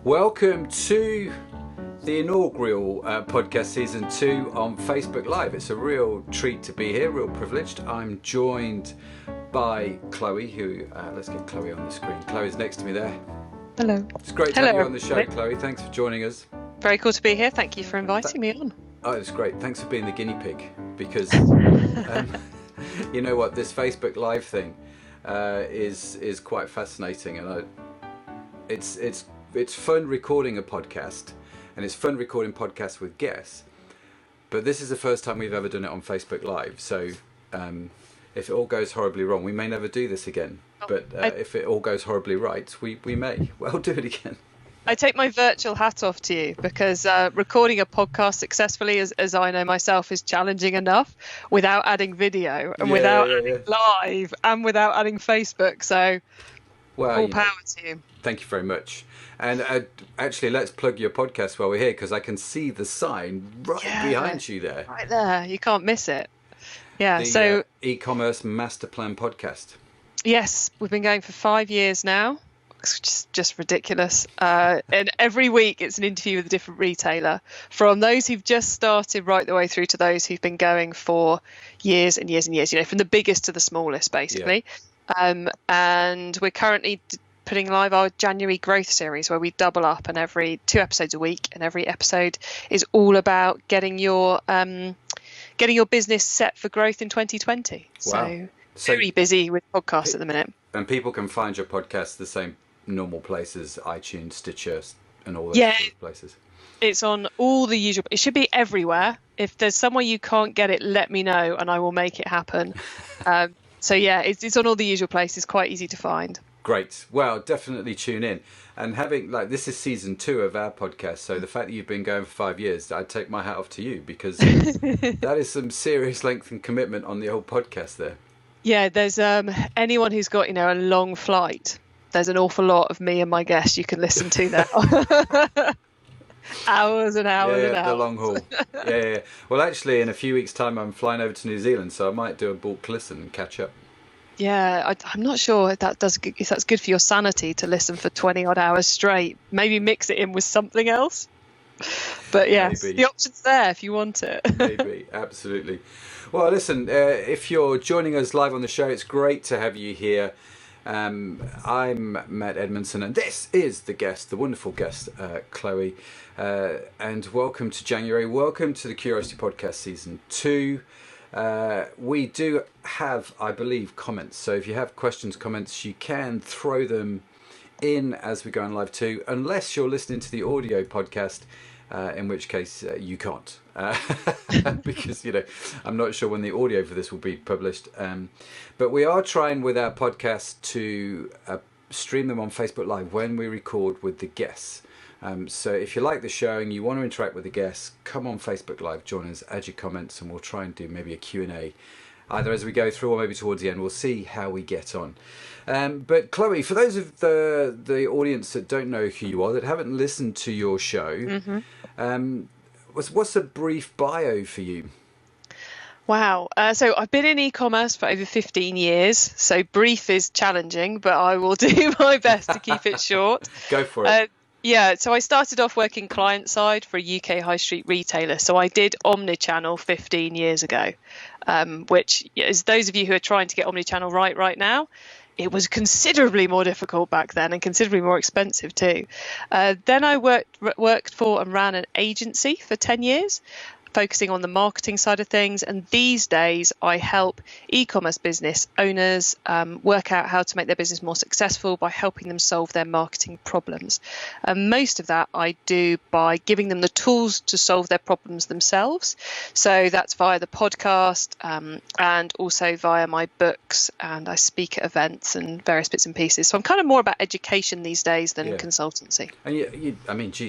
Welcome to the inaugural podcast season 2 on Facebook Live. It's a real treat to be here, real privileged. I'm joined by Chloe, who, let's get Chloe on the screen. Chloe's next to me there. Hello. It's great to have you on the show, Chloe. Thanks for joining us. Very cool to be here. Thank you for inviting me on. Oh, it's great. Thanks for being the guinea pig, because you know what, this Facebook Live thing is quite fascinating, and it's fun recording a podcast, and it's fun recording podcasts with guests, but this is the first time we've ever done it on Facebook Live, so if it all goes horribly wrong, we may never do this again, but if it all goes horribly right, we may well do it again. I take my virtual hat off to you, because recording a podcast successfully, as I know myself, is challenging enough without adding video and without adding live and without adding Facebook, so all power to you. Thank you very much. And actually, let's plug your podcast while we're here, because I can see the sign right behind you there. Right there. You can't miss it. Yeah. So Ecommerce Masterplan Podcast. Yes. We've been going for 5 years now. It's just ridiculous. And every week it's an interview with a different retailer, from those who've just started right the way through to those who've been going for years and years and years, from the biggest to the smallest, basically. Yeah. And we're currently putting live our January growth series, where we double up, and every 2 episodes a week, and every episode is all about getting your business set for growth in 2020. Wow. So very busy with podcasts at the minute. And people can find your podcast the same normal places, iTunes, Stitcher, and all those sort of places. It's on all the usual. It should be everywhere. If there's somewhere you can't get it, let me know and I will make it happen. It's on all the usual places. Quite easy to find. Great. Well, definitely tune in. And this is season 2 of our podcast, so the fact that you've been going for 5 years, I'd take my hat off to you, because that is some serious length and commitment on the old podcast there. Yeah, there's anyone who's got a long flight, there's an awful lot of me and my guests you can listen to there. Hours and hours and hours. The long haul. Yeah. Well, actually, in a few weeks' time, I'm flying over to New Zealand, so I might do a bulk listen and catch up. Yeah, I'm not sure if that's good for your sanity to listen for 20 odd hours straight. Maybe mix it in with something else. But yes, the option's there if you want it. Maybe, absolutely. Well, listen, if you're joining us live on the show, it's great to have you here. I'm Matt Edmondson, and this is the wonderful guest, Chloë. And welcome to January. Welcome to the Curiosity Podcast Season 2. We do have, I believe, comments. So if you have questions, comments, you can throw them in as we go on live too, unless you're listening to the audio podcast, in which case you can't. Because, I'm not sure when the audio for this will be published. But we are trying with our podcast to stream them on Facebook Live when we record with the guests. So if you like the show and you want to interact with the guests, come on Facebook Live, join us, add your comments, and we'll try and do maybe a Q&A either as we go through or maybe towards the end. We'll see how we get on. But Chloë, for those of the audience that don't know who you are, that haven't listened to your show, what's a brief bio for you? Wow. So I've been in e-commerce for over 15 years. So brief is challenging, but I will do my best to keep it short. Go for it. So I started off working client side for a UK high street retailer. So I did omnichannel 15 years ago, which is those of you who are trying to get omnichannel right now, it was considerably more difficult back then and considerably more expensive too. Then I worked for and ran an agency for 10 years. Focusing on the marketing side of things, and these days I help e-commerce business owners work out how to make their business more successful by helping them solve their marketing problems. Most of that I do by giving them the tools to solve their problems themselves. So that's via the podcast and also via my books, and I speak at events and various bits and pieces. So I'm kind of more about education these days than consultancy. And you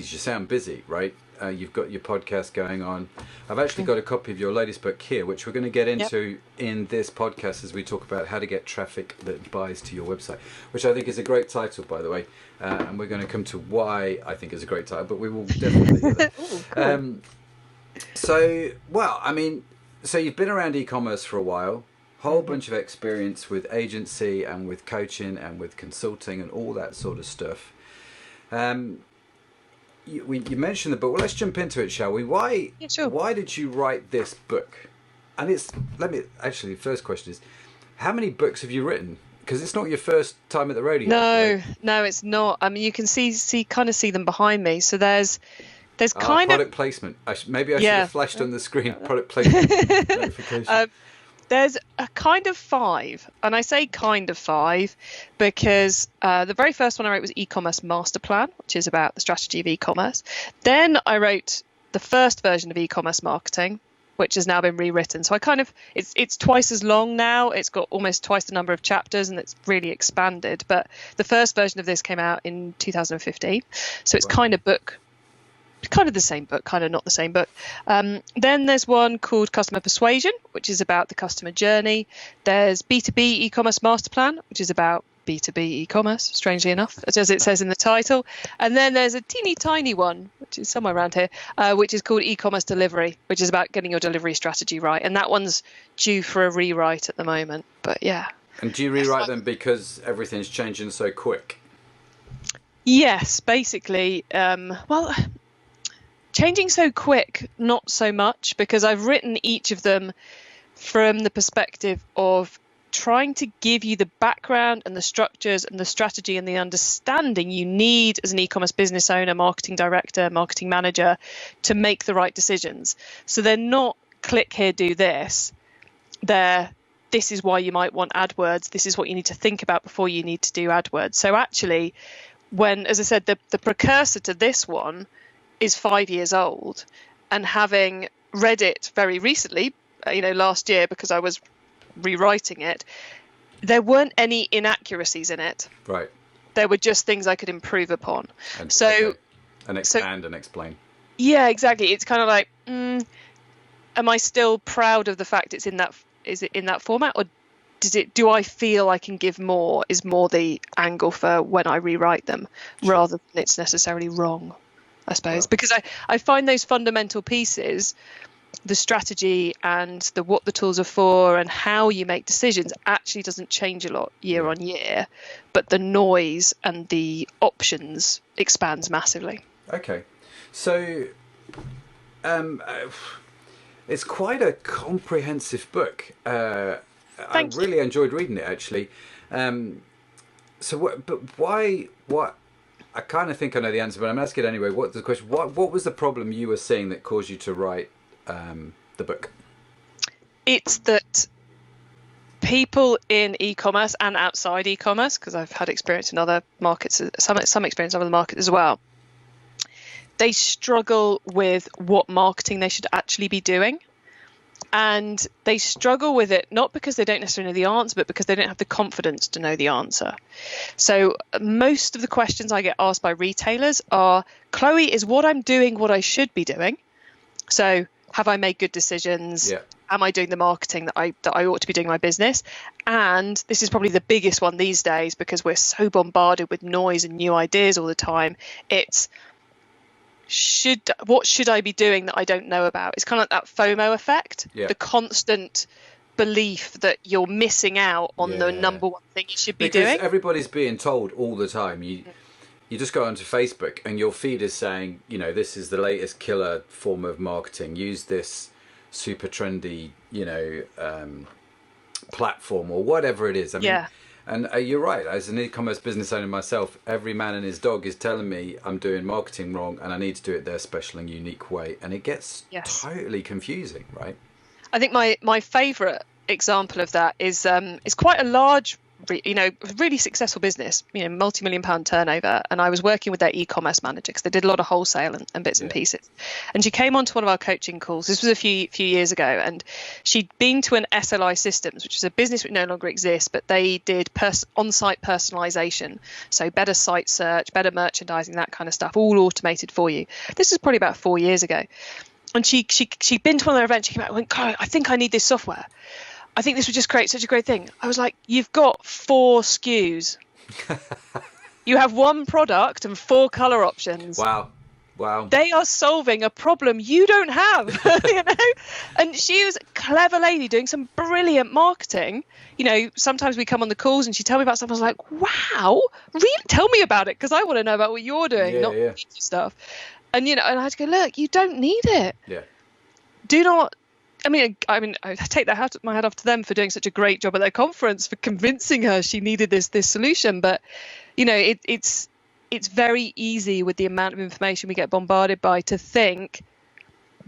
sound busy, right? You've got your podcast going on. I've actually got a copy of your latest book here, which we're going to get into in this podcast as we talk about how to get traffic that buys to your website, which I think is a great title, by the way. And we're going to come to why I think is a great title, but we will definitely do that. Ooh, cool. So you've been around e-commerce for a while, whole bunch of experience with agency and with coaching and with consulting and all that sort of stuff. you mentioned the book. Well, let's jump into it, shall we? Why? Yeah, sure. Why did you write this book? And the first question is, how many books have you written? Because it's not your first time at the rodeo. No, right? no, it's not. I mean, you can see them behind me. So there's kind product of placement. Maybe I should have flashed on the screen product placement notification. There's a kind of 5, and I say kind of 5 because the very first one I wrote was Ecommerce Masterplan, which is about the strategy of e-commerce. Then I wrote the first version of e-commerce marketing, which has now been rewritten. So it's twice as long now. It's got almost twice the number of chapters, and it's really expanded. But the first version of this came out in 2015, so it's kind of the same book, kind of not the same book. Then there's one called Customer Persuasion, which is about the customer journey. There's B2B E-commerce Masterplan, which is about B2B e-commerce, strangely enough, as it says in the title. And then there's a teeny tiny one, which is somewhere around here, which is called E-commerce Delivery, which is about getting your delivery strategy right. And that one's due for a rewrite at the moment. But yeah. And do you rewrite them because everything's changing so quick? Yes, basically. Changing so quick, not so much, because I've written each of them from the perspective of trying to give you the background and the structures and the strategy and the understanding you need as an e-commerce business owner, marketing director, marketing manager to make the right decisions. So they're not click here, do this. This is why you might want AdWords. This is what you need to think about before you need to do AdWords. So actually, as I said, the precursor to this one is 5 years old, and having read it very recently, last year, because I was rewriting it, there weren't any inaccuracies in it. Right. There were just things I could improve upon. And expand and explain. Yeah, exactly. It's kind of like, am I still proud of the fact is it in that format, or do I feel I can give more? Is more the angle for when I rewrite them, rather than it's necessarily wrong, I suppose. Wow. Because I find those fundamental pieces, the strategy and what the tools are for and how you make decisions, actually doesn't change a lot year on year, but the noise and the options expands massively. Okay, so it's quite a comprehensive book. I really enjoyed reading it, actually. Why? I kind of think I know the answer, but I'm asking it anyway. What's the question? What was the problem you were seeing that caused you to write the book? It's that people in e-commerce and outside e-commerce, because I've had experience in other markets, some experience in other markets as well, they struggle with what marketing they should actually be doing. And they struggle with it not because they don't necessarily know the answer, but because they don't have the confidence to know the answer. So most of the questions I get asked by retailers are, Chloë, is what I'm doing what I should be doing? So have I made good decisions? Yeah. Am I doing the marketing that I ought to be doing in my business? And this is probably the biggest one these days, because we're so bombarded with noise and new ideas all the time. It's what should I be doing that I don't know about? It's kind of like that FOMO effect, the constant belief that you're missing out on the number one thing you should be doing. Because everybody's being told all the time. You just go onto Facebook and your feed is saying, this is the latest killer form of marketing. Use this super trendy, platform or whatever it is. I mean, and you're right. As an e-commerce business owner myself, every man and his dog is telling me I'm doing marketing wrong and I need to do it their special and unique way. And it gets totally confusing, right? I think my favourite example of that is quite a large, really successful business, multi-million pound turnover. And I was working with their e-commerce manager because they did a lot of wholesale and bits and pieces. And she came onto one of our coaching calls. This was a few years ago, and she'd been to an SLI Systems, which is a business which no longer exists, but they did on-site personalization. So better site search, better merchandising, that kind of stuff, all automated for you. This is probably about 4 years ago. And she'd been to one of their events. She came out and went, Chloë, I think I need this software. I think this would just create such a great thing. I was like, you've got 4 SKUs. You have one product and 4 color options. Wow. They are solving a problem you don't have, And she was a clever lady doing some brilliant marketing. Sometimes we come on the calls and she'd tell me about stuff. I was like, wow, really? Tell me about it, because I want to know about what you're doing, not stuff. And, and I had to go, look, you don't need it. Yeah. Do not. I mean, I take my hat off to them for doing such a great job at their conference, for convincing her she needed this solution. But, it's very easy with the amount of information we get bombarded by to think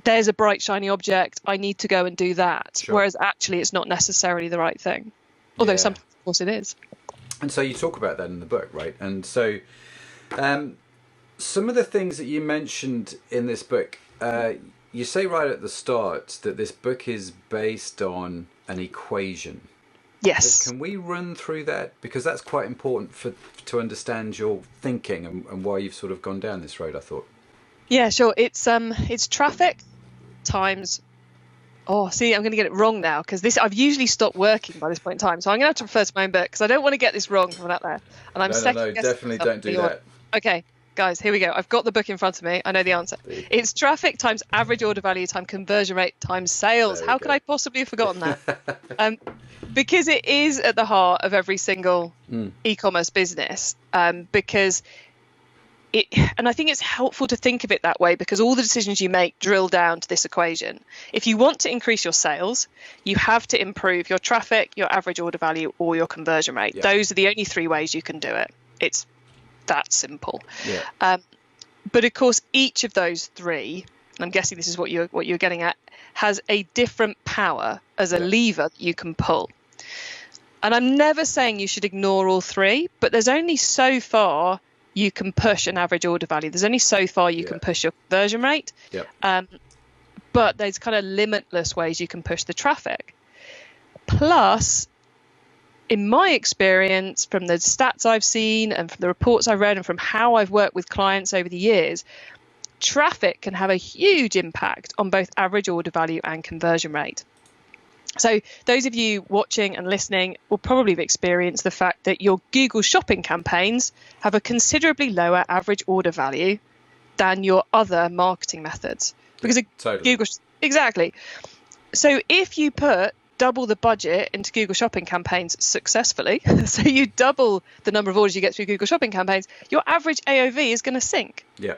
there's a bright, shiny object, I need to go and do that. Sure. Whereas actually it's not necessarily the right thing. Although sometimes, of course, it is. And so you talk about that in the book, right? And so some of the things that you mentioned in this book, you say right at the start that this book is based on an equation. Yes. Can we run through that? Because that's quite important to understand your thinking and why you've sort of gone down this road, I thought. Yeah, sure. It's traffic times... Oh, see, I'm going to get it wrong now because I've usually stopped working by this point in time. So I'm going to have to refer to my own book because I don't want to get this wrong from out there. And I'm No, definitely don't do that. Okay, guys, here we go. I've got the book in front of me. I know the answer. It's traffic times average order value times conversion rate times sales. How could I possibly have forgotten that? Because it is at the heart of every single e-commerce business. Because and I think it's helpful to think of it that way because all the decisions you make drill down to this equation. If you want to increase your sales, you have to improve your traffic, your average order value, or your conversion rate. Yeah. Those are the only three ways you can do it. It's that simple. Yeah. But of course, each of those three, and I'm guessing this is what you're getting at, has a different power as a lever that you can pull. And I'm never saying you should ignore all three, but there's only so far you can push an average order value. There's only so far you can push your conversion rate. Yeah. But there's kind of limitless ways you can push the traffic. Plus, in my experience, from the stats I've seen and from the reports I've read and from how I've worked with clients over the years, traffic can have a huge impact on both average order value and conversion rate. So those of you watching and listening will probably have experienced the fact that your Google shopping campaigns have a considerably lower average order value than your other marketing methods. Because Google, exactly. So if you put double the budget into Google shopping campaigns successfully, so you double the number of orders you get through Google shopping campaigns, your average AOV is going to sink. Yeah.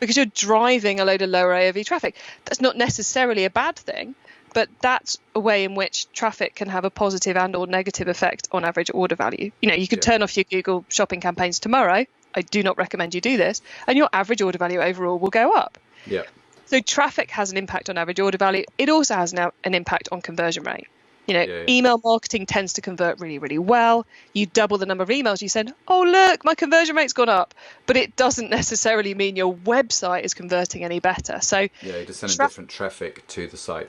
Because you're driving a load of lower AOV traffic. That's not necessarily a bad thing. But that's a way in which traffic can have a positive and or negative effect on average order value. You could turn off your Google shopping campaigns tomorrow. I do not recommend you do this. And your average order value overall will go up. Yeah. So traffic has an impact on average order value. It also has an impact on conversion rate. Email marketing tends to convert really, really well. You double the number of emails you send. Oh, look, my conversion rate's gone up. But it doesn't necessarily mean your website is converting any better. So you're just sending different traffic to the site.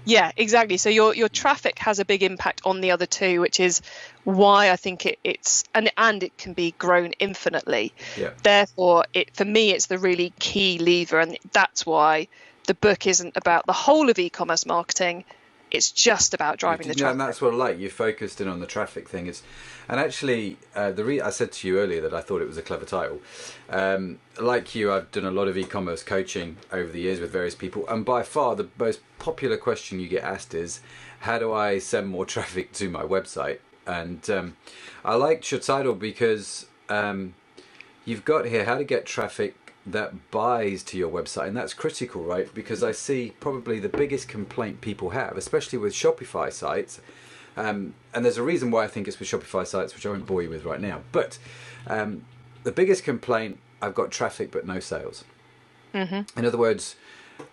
Yeah, exactly. So your traffic has a big impact on the other two, which is why I think it's and it can be grown infinitely. Yeah. Therefore, for me, it's the really key lever, and that's why the book isn't about the whole of e-commerce marketing. It's just about driving the traffic. And that's what I like. You focused in on the traffic thing. And actually, I said to you earlier that I thought it was a clever title. Like you, I've done a lot of e-commerce coaching over the years with various people. And by far, the most popular question you get asked is, how do I send more traffic to my website? And I liked your title because you've got here how to get traffic that buys to your website, and that's critical, right? Because I see probably the biggest complaint people have, especially with Shopify sites, and there's a reason why I think it's with Shopify sites, which I won't bore you with right now, but the biggest complaint, I've got traffic but no sales. Mm-hmm. In other words,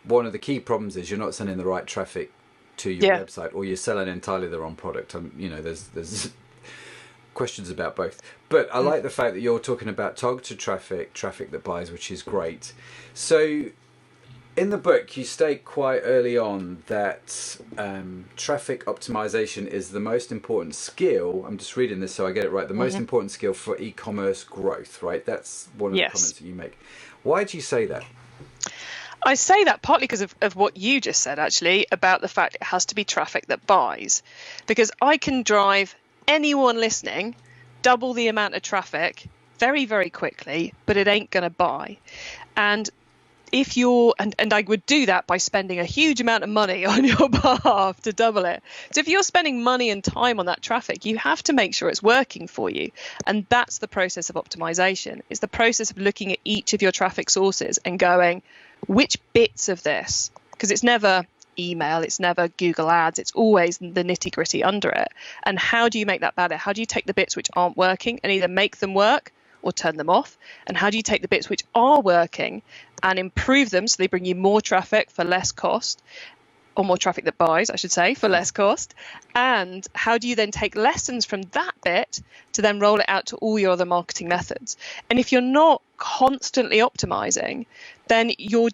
one of the key problems is you're not sending the right traffic to your website, or you're selling entirely the wrong product. There's questions about both, but I like the fact that you're talking about targeted traffic that buys, which is great. So in the book you state quite early on that traffic optimization is the most important skill. I'm just reading this so I get it right. The most important skill for e-commerce growth, right? That's one of the comments that you make. Why do you say that? I say that partly because of what you just said, actually, about the fact it has to be traffic that buys, because I can drive anyone listening double the amount of traffic very, very quickly, but it ain't going to buy. And if you're, and I would do that by spending a huge amount of money on your behalf to double it. So if you're spending money and time on that traffic, you have to make sure it's working for you. And that's the process of optimization. It's the process of looking at each of your traffic sources and going, which bits of this, because it's never email, it's never Google Ads, it's always the nitty gritty under it. And how do you make that better? How do you take the bits which aren't working and either make them work or turn them off? And how do you take the bits which are working and improve them so they bring you more traffic for less cost, or more traffic that buys, I should say, for less cost? And how do you then take lessons from that bit to then roll it out to all your other marketing methods? And if you're not constantly optimizing, then you're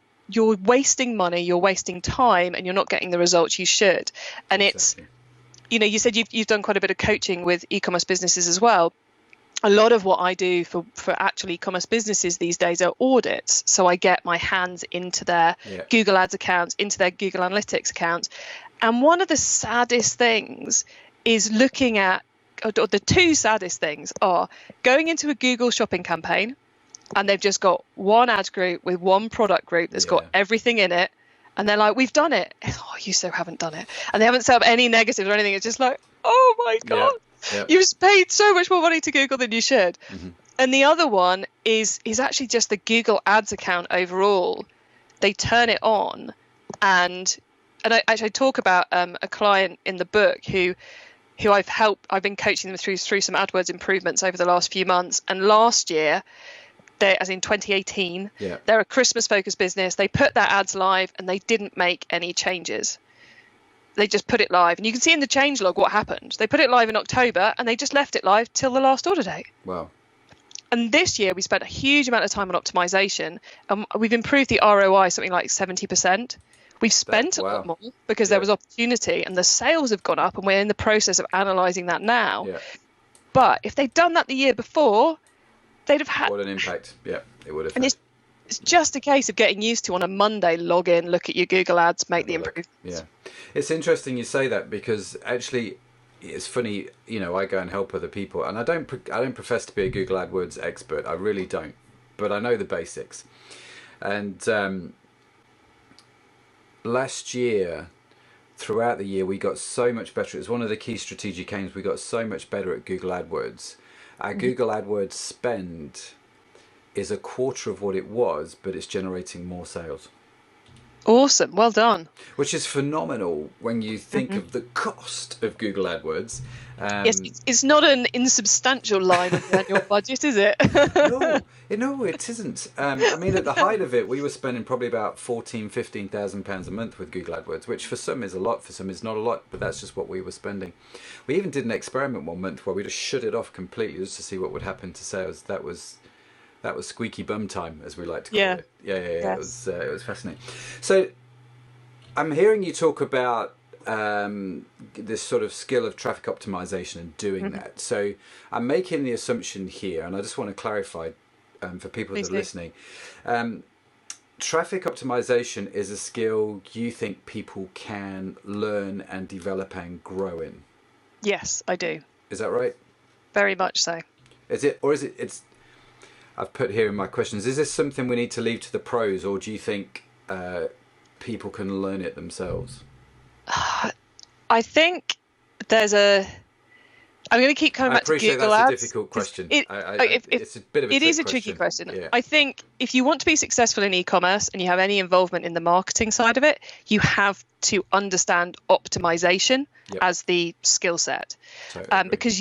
wasting money, you're wasting time, and you're not getting the results you should. And it's, you said you've done quite a bit of coaching with e-commerce businesses as well. A lot of what I do for actual e-commerce businesses these days are audits. So I get my hands into their Google Ads accounts, into their Google Analytics accounts. And one of the saddest things is looking at, or the two saddest things are going into a Google shopping campaign and they've just got one ad group with one product group that's got everything in it. And they're like, we've done it. Oh, you so haven't done it. And they haven't set up any negatives or anything. It's just like, oh my God. Yep. You've paid so much more money to Google than you should. Mm-hmm. And the other one is actually just the Google Ads account overall. They turn it on, and I actually talk about a client in the book who I've helped. I've been coaching them through some AdWords improvements over the last few months. And last year, as in 2018, they're a Christmas focused business. They put their ads live and they didn't make any changes. They just put it live, and you can see in the changelog what happened. They put it live in October and they just left it live till the last order date. Wow. And this year we spent a huge amount of time on optimization, and we've improved the ROI something like 70%. We've spent a lot more because there was opportunity, and the sales have gone up, and we're in the process of analyzing that now. Yeah. But if they'd done that the year before, they'd have had... What an impact. Yeah, it would have. And it's just a case of getting used to on a Monday, log in, look at your Google Ads, make the improvements. Yeah. It's interesting you say that, because actually it's funny, I go and help other people, and I don't profess to be a Google AdWords expert. I really don't, but I know the basics. And last year, throughout the year, we got so much better. It was one of the key strategic aims. We got so much better at Google AdWords. Our Google AdWords spend is a quarter of what it was, but it's generating more sales. Awesome. Well done. Which is phenomenal when you think of the cost of Google AdWords. Yes, it's not an insubstantial line of the annual budget, is it? No, it isn't. I mean, at the height of it, we were spending probably about £14,000-15,000 a month with Google AdWords, which for some is a lot, for some is not a lot, but that's just what we were spending. We even did an experiment one month where we just shut it off completely just to see what would happen to sales. That was squeaky bum time, as we like to call it. Yeah. Yes. It was fascinating. So I'm hearing you talk about this sort of skill of traffic optimization and doing that. So I'm making the assumption here, and I just want to clarify for people that are listening. Traffic optimization is a skill you think people can learn and develop and grow in? Yes, I do. Is that right? Very much so. Is it, or is it, it's, I've put here in my questions, is this something we need to leave to the pros, or do you think people can learn it themselves? I think there's I'm going to keep coming back to Google Ads. I appreciate that's a difficult question. It's a bit of a It is a tricky question. Yeah. I think if you want to be successful in e-commerce and you have any involvement in the marketing side of it, you have to understand optimization as the skill set. Totally because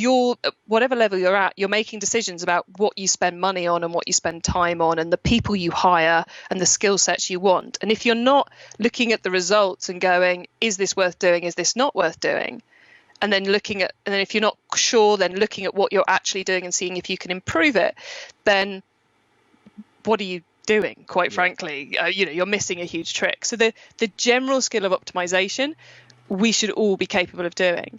whatever level you're at, you're making decisions about what you spend money on and what you spend time on and the people you hire and the skill sets you want. And if you're not looking at the results and going, is this worth doing? Is this not worth doing? And then if you're not sure, then looking at what you're actually doing and seeing if you can improve it, then what are you doing? Quite frankly, you're missing a huge trick. So the general skill of optimization, we should all be capable of doing.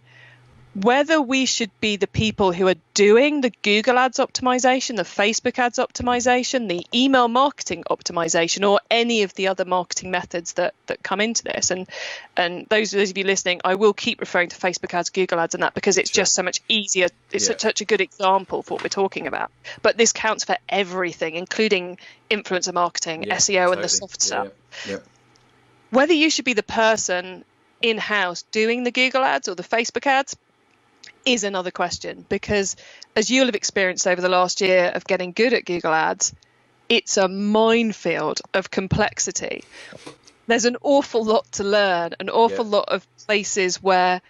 whether we should be the people who are doing the Google Ads optimization, the Facebook Ads optimization, the email marketing optimization, or any of the other marketing methods that come into this. And those of you listening, I will keep referring to Facebook Ads, Google Ads and that, because it's just so much easier. It's such a good example for what we're talking about. But this counts for everything, including influencer marketing, SEO, and the soft stuff. Whether you should be the person in-house doing the Google Ads or the Facebook Ads is another question, because as you'll have experienced over the last year of getting good at Google Ads, it's a minefield of complexity. There's an awful lot to learn, an awful lot of places where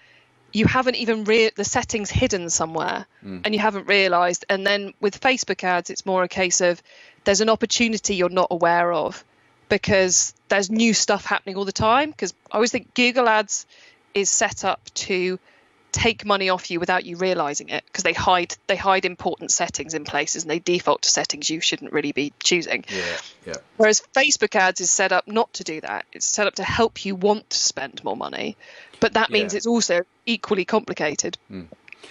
you haven't even the settings hidden somewhere and you haven't realized. And then with Facebook Ads, it's more a case of there's an opportunity you're not aware of because there's new stuff happening all the time. Because I always think Google Ads is set up to take money off you without you realizing it, because they hide important settings in places and they default to settings you shouldn't really be choosing. Whereas Facebook Ads is set up not to do that. It's set up to help you want to spend more money, but that means it's also equally complicated.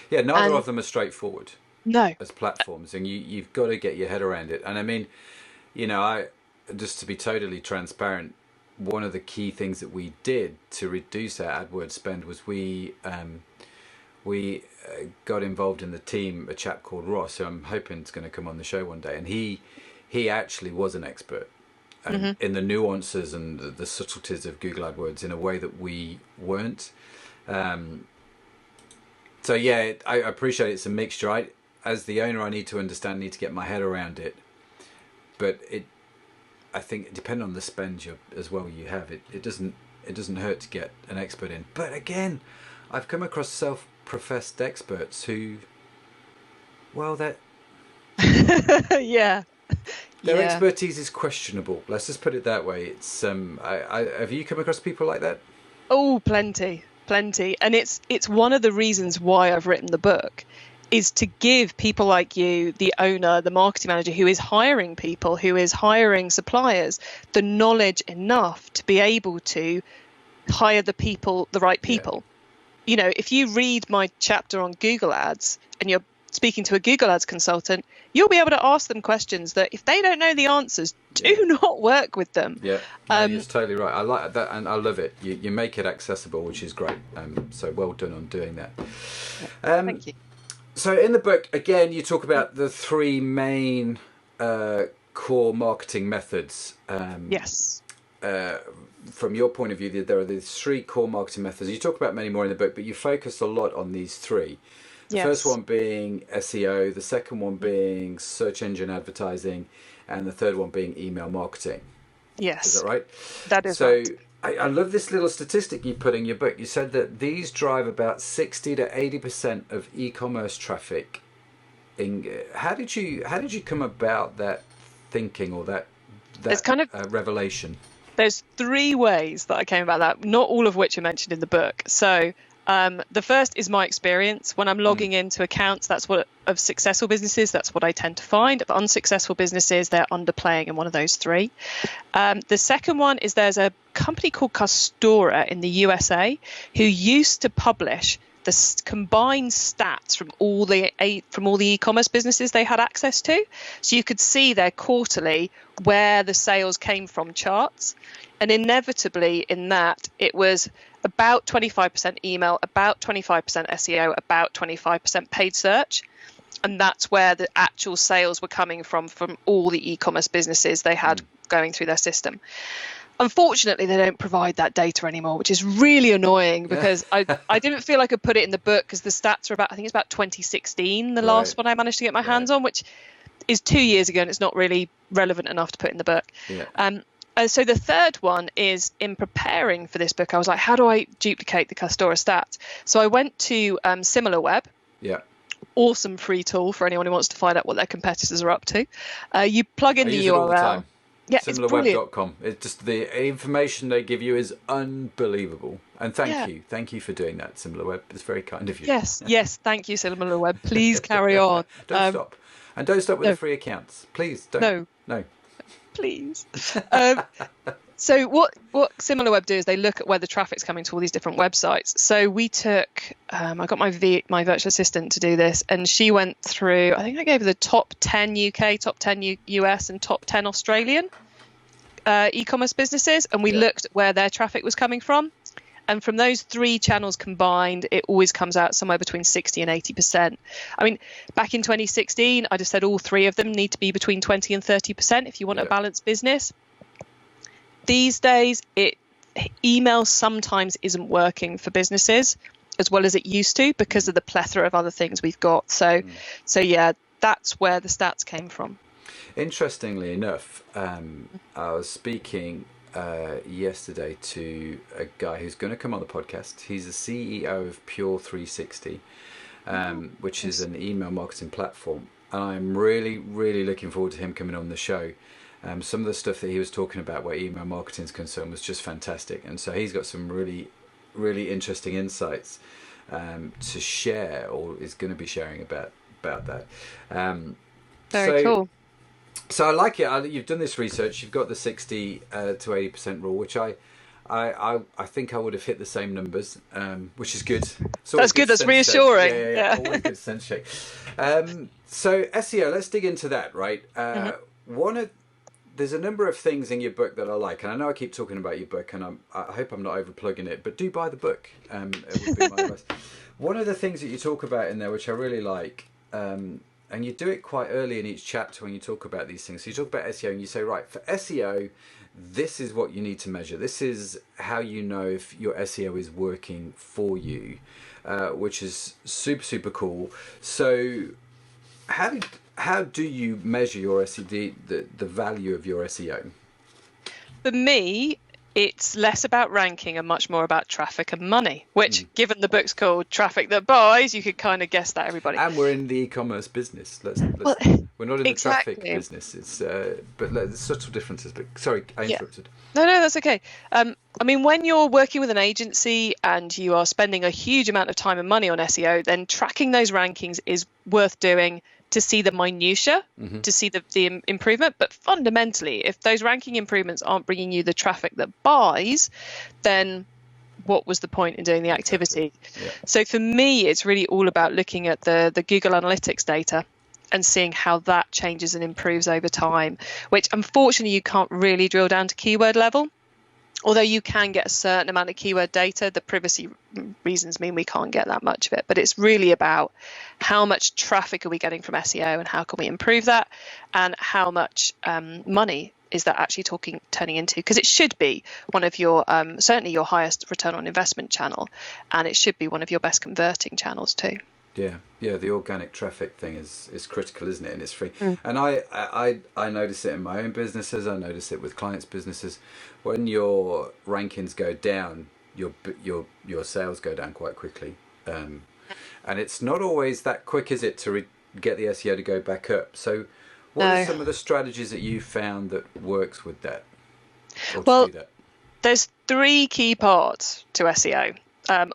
Neither of them are straightforward. No, as platforms, and you've got to get your head around it. And I mean, I just to be totally transparent, one of the key things that we did to reduce our AdWords spend was we got involved in the team, a chap called Ross, who I'm hoping is going to come on the show one day, and he actually was an expert in the nuances and the subtleties of Google AdWords in a way that we weren't. So I appreciate it's a mixture. As the owner, I need to understand, need to get my head around it, but I think depending on the spend as well you have, it doesn't hurt to get an expert in. But again, I've come across self-professed experts who, well, that their expertise is questionable. Let's just put it that way. It's have you come across people like that? Oh, plenty, and it's one of the reasons why I've written the book, is to give people like you, the owner, the marketing manager who is hiring people, who is hiring suppliers, the knowledge enough to be able to hire the right people. If you read my chapter on Google Ads and you're speaking to a Google Ads consultant, you'll be able to ask them questions that if they don't know the answers, do not work with them. You're totally right. I like that, and I love it. You make it accessible, which is great. So well done on doing that. Thank you. So in the book, again, you talk about the three main core marketing methods. Yes. From your point of view, there are these three core marketing methods. You talk about many more in the book, but you focus a lot on these three. The first one being SEO, the second one being search engine advertising, and the third one being email marketing. Yes. Is that right? That is right. I love this little statistic you put in your book. You said that these drive about 60 to 80% of e-commerce traffic. How did you come about that thinking, or that revelation? There's three ways that I came about that, not all of which are mentioned in the book. So the first is my experience. When I'm logging into accounts, of successful businesses, that's what I tend to find. Of unsuccessful businesses, they're underplaying in one of those three. The second one is there's a company called Custora in the USA who used to publish the combined stats from all the e-commerce businesses they had access to. So you could see their quarterly where the sales came from charts. And inevitably in that, it was about 25% email, about 25% SEO, about 25% paid search. And that's where the actual sales were coming from all the e-commerce businesses they had going through their system. Unfortunately, they don't provide that data anymore, which is really annoying, because I didn't feel I could put it in the book, because the stats are I think it's about 2016, the last one I managed to get my hands on, which is 2 years ago, and it's not really relevant enough to put in the book. So the third one is, in preparing for this book, I was like, how do I duplicate the Custora stats? So I went to SimilarWeb. Awesome free tool for anyone who wants to find out what their competitors are up to. You plug in the URL. All the time. Yeah, SimilarWeb.com. It's just the information they give you is unbelievable. And thank you for doing that, SimilarWeb. It's very kind of you. Yes, thank you, SimilarWeb. Please carry on. Don't stop. And don't stop with the free accounts. Please don't. No. Please. So what SimilarWeb do is they look at where the traffic's coming to all these different websites. So we took, I got my virtual assistant to do this, and she went through, I think I gave her the top 10 UK, top 10 US, and top 10 Australian e-commerce businesses, and we looked at where their traffic was coming from. And from those three channels combined, it always comes out somewhere between 60 and 80%. I mean, back in 2016, I just said all three of them need to be between 20 and 30% if you want a balanced business. These days, email sometimes isn't working for businesses as well as it used to because of the plethora of other things we've got. So yeah, that's where the stats came from. Interestingly enough, I was speaking yesterday to a guy who's going to come on the podcast. He's the CEO of Pure 360, which is an email marketing platform. And I'm really, really looking forward to him coming on the show. Some of the stuff that he was talking about where email marketing is concerned was just fantastic. And so he's got some really, really interesting insights to share, or is going to be sharing about that. Very cool. So I like it. You've done this research. You've got the 60 to 80% rule, which I think I would have hit the same numbers, which is good. That's good. That's reassuring. Yeah. Always good sense check. So SEO, let's dig into that, right? There's a number of things in your book that I like, and I know I keep talking about your book, and I hope I'm not overplugging it, but do buy the book. It would be my advice. One of the things that you talk about in there, which I really like, and you do it quite early in each chapter when you talk about these things. So you talk about SEO and you say, right, for SEO, this is what you need to measure. This is how you know if your SEO is working for you, which is super, super cool. So how do you measure your SEO, the value of your SEO? For me, it's less about ranking and much more about traffic and money, which, given the book's called Traffic That Buys, you could kind of guess that, everybody. And we're in the e-commerce business. We're not in the traffic business. It's but there's subtle differences. But sorry, I interrupted. No, that's okay. I mean, when you're working with an agency and you are spending a huge amount of time and money on SEO, then tracking those rankings is worth doing to see the minutiae, to see the improvement. But fundamentally, if those ranking improvements aren't bringing you the traffic that buys, then what was the point in doing the activity? Yeah. So for me, it's really all about looking at the Google Analytics data and seeing how that changes and improves over time, which unfortunately you can't really drill down to keyword level. Although you can get a certain amount of keyword data, the privacy reasons mean we can't get that much of it. But it's really about how much traffic are we getting from SEO and how can we improve that, and how much money is that actually turning into? Because it should be one of your, certainly your highest return on investment channel, and it should be one of your best converting channels too. Yeah, the organic traffic thing is critical, isn't it? And it's free. And I notice it in my own businesses. I notice it with clients' businesses. When your rankings go down, your sales go down quite quickly. And it's not always that quick, is it, to get the SEO to go back up? So what are some of the strategies that you found that works with that? Well, there's three key parts to SEO.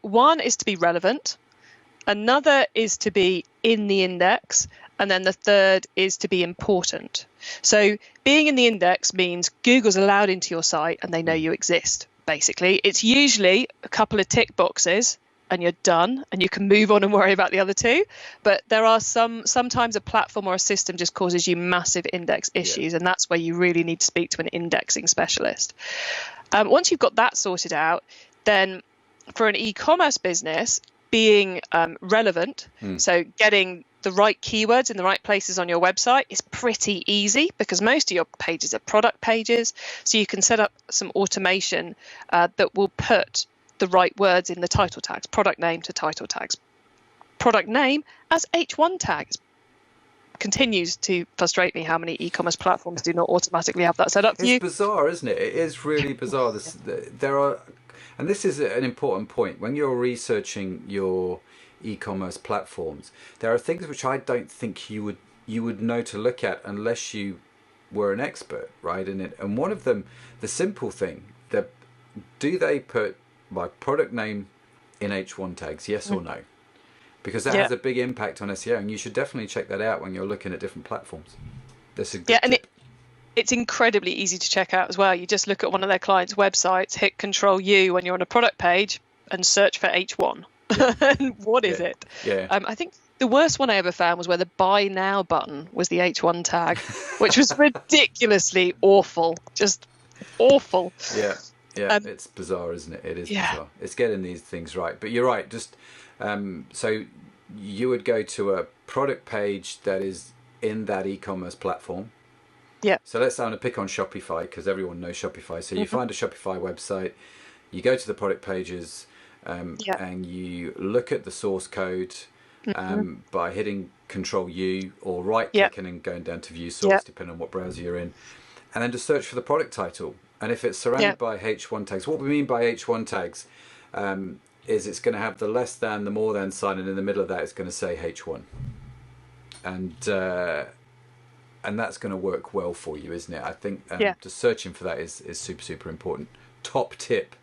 One is to be relevant. Another is to be in the index, and then the third is to be important. So being in the index means Google's allowed into your site and they know you exist, basically. It's usually a couple of tick boxes and you're done and you can move on and worry about the other two. But there are sometimes a platform or a system just causes you massive index issues, and that's where you really need to speak to an indexing specialist. Once you've got that sorted out, then for an e-commerce business, being relevant, so getting the right keywords in the right places on your website is pretty easy because most of your pages are product pages. So you can set up some automation that will put the right words in the title tags, product name to title tags, product name as H1 tags. Continues to frustrate me how many e-commerce platforms do not automatically have that set up for you. It's bizarre, isn't it? It is really bizarre. And this is an important point. When you're researching your e-commerce platforms, there are things which I don't think you would know to look at unless you were an expert, right? And one of them, the simple thing, do they put my product name in H1 tags, yes or no? Because that has a big impact on SEO, and you should definitely check that out when you're looking at different platforms. That's a good tip. it's incredibly easy to check out as well. You just look at one of their clients' websites, hit Control U when you're on a product page, and search for H1. Yeah. And what is it? Yeah. I think the worst one I ever found was where the Buy Now button was the H1 tag, which was ridiculously awful. Just awful. Yeah. Yeah. It's bizarre, isn't it? It is bizarre. It's getting these things right. But you're right. Just so you would go to a product page that is in that e-commerce platform. Yeah. So let's say I'm going to pick on Shopify because everyone knows Shopify. So you find a Shopify website, you go to the product pages, and you look at the source code by hitting Control U or right clicking and going down to view source, depending on what browser you're in, and then just search for the product title. And if it's surrounded by H1 tags, what we mean by H1 tags is it's going to have the less than, the more than sign, and in the middle of that it's going to say H1. And that's going to work well for you, isn't it? I think just searching for that is super, super important. Top tip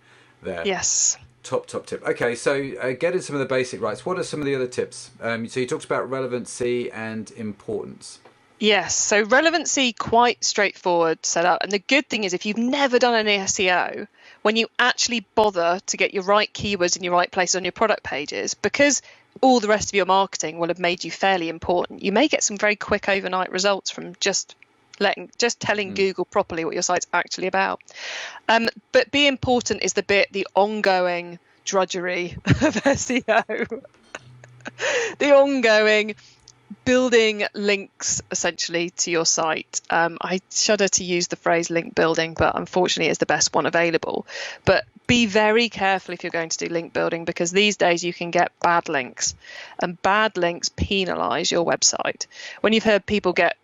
there. Yes. Top tip. Okay, so getting some of the basic rights. What are some of the other tips? So you talked about relevancy and importance. Yes, so relevancy, quite straightforward setup. And the good thing is if you've never done any SEO, when you actually bother to get your right keywords in your right place on your product pages, because all the rest of your marketing will have made you fairly important, you may get some very quick overnight results from just telling Google properly what your site's actually about. But be important is the ongoing drudgery of SEO. The ongoing building links essentially to your site. I shudder to use the phrase link building, but unfortunately it's the best one available. But be very careful if you're going to do link building, because these days you can get bad links, and bad links penalize your website. When you've heard people get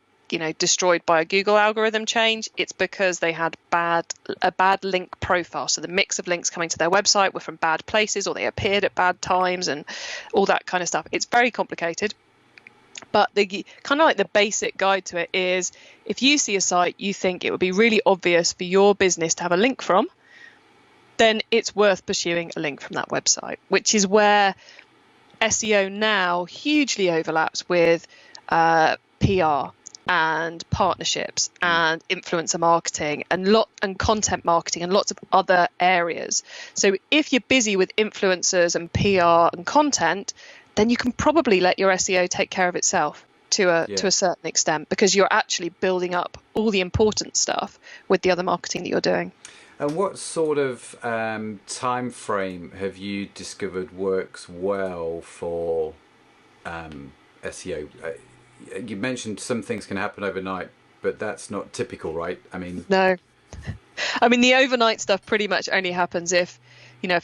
destroyed by a Google algorithm change, it's because they had a bad link profile. So the mix of links coming to their website were from bad places, or they appeared at bad times, and all that kind of stuff. It's very complicated. But the kind of like the basic guide to it is, if you see a site you think it would be really obvious for your business to have a link from, then it's worth pursuing a link from that website, which is where SEO now hugely overlaps with PR and partnerships and influencer marketing and content marketing and lots of other areas. So if you're busy with influencers and PR and content, then you can probably let your SEO take care of itself to a certain extent, because you're actually building up all the important stuff with the other marketing that you're doing. And what sort of time frame have you discovered works well for SEO? You mentioned some things can happen overnight, but that's not typical, right? No. The overnight stuff pretty much only happens if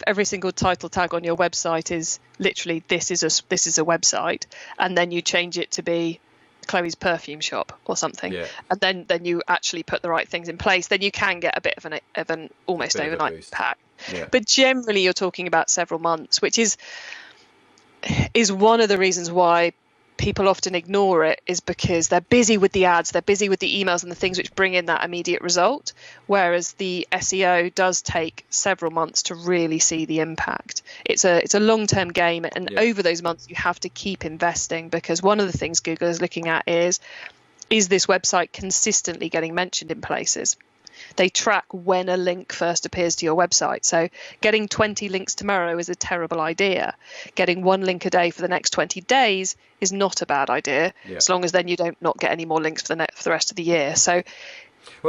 every single title tag on your website is literally this is a website, and then you change it to be Chloe's perfume shop or something, and then you actually put the right things in place, then you can get a bit of an almost overnight pack. But generally you're talking about several months, which is one of the reasons why people often ignore it, is because they're busy with the ads, they're busy with the emails and the things which bring in that immediate result, whereas the SEO does take several months to really see the impact. It's a long-term game, and over those months you have to keep investing, because one of the things Google is looking at is this website consistently getting mentioned in places? They track when a link first appears to your website. So getting 20 links tomorrow is a terrible idea. Getting one link a day for the next 20 days is not a bad idea, as long as then you don't not get any more links for the rest of the year. So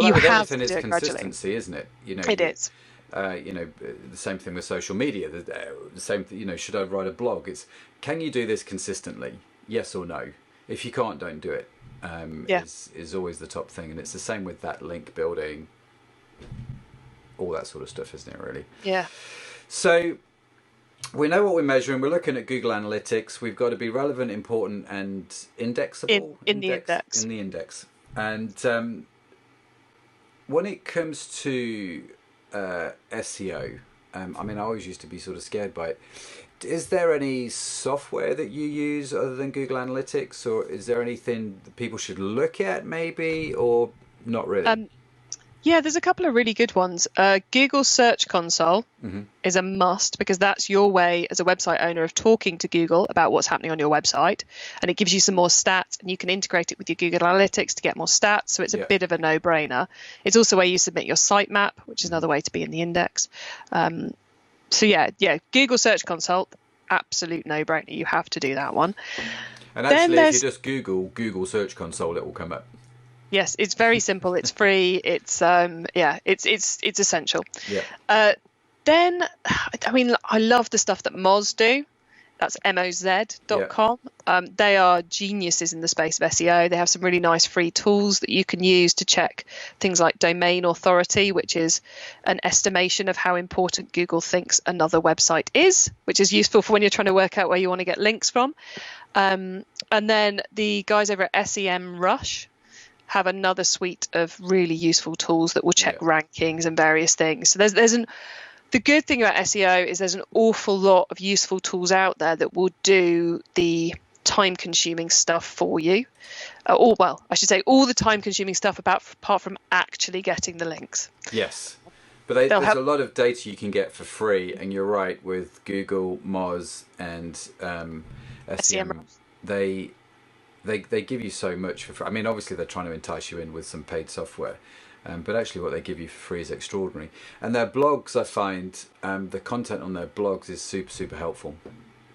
you have to do it consistency, isn't it? It is. The same thing with social media. The same thing. Should I write a blog? It's, can you do this consistently? Yes or no. If you can't, don't do it. Is always the top thing, and it's the same with that link building, all that sort of stuff, isn't it, really? Yeah. So we know what we're measuring. We're looking at Google Analytics. We've got to be relevant, important, and indexable. In the index. In the index. And when it comes to SEO, I always used to be sort of scared by it. Is there any software that you use other than Google Analytics, or is there anything that people should look at maybe, or not really? Yeah, there's a couple of really good ones. Google Search Console is a must, because that's your way as a website owner of talking to Google about what's happening on your website. And it gives you some more stats, and you can integrate it with your Google Analytics to get more stats. So it's a bit of a no-brainer. It's also where you submit your sitemap, which is another way to be in the index. So yeah, Google Search Console, absolute no-brainer. You have to do that one. And actually, if you just Google Search Console, it will come up. Yes, it's very simple. It's free. It's it's essential. Yeah. Then, I mean, I love the stuff that Moz do. That's moz.com. They are geniuses in the space of SEO. They have some really nice free tools that you can use to check things like domain authority, which is an estimation of how important Google thinks another website is, which is useful for when you're trying to work out where you want to get links from. And then the guys over at SEM Rush have another suite of really useful tools that will check rankings and various things. So the good thing about SEO is there's an awful lot of useful tools out there that will do the time-consuming stuff for you. Or, well, I should say all the time-consuming stuff apart from actually getting the links. Yes. But there's a lot of data you can get for free, and you're right, with Google, Moz, and SEM, they give you so much for free. I mean, obviously they're trying to entice you in with some paid software, but actually what they give you for free is extraordinary. And their blogs, I find, the content on their blogs is super, super helpful.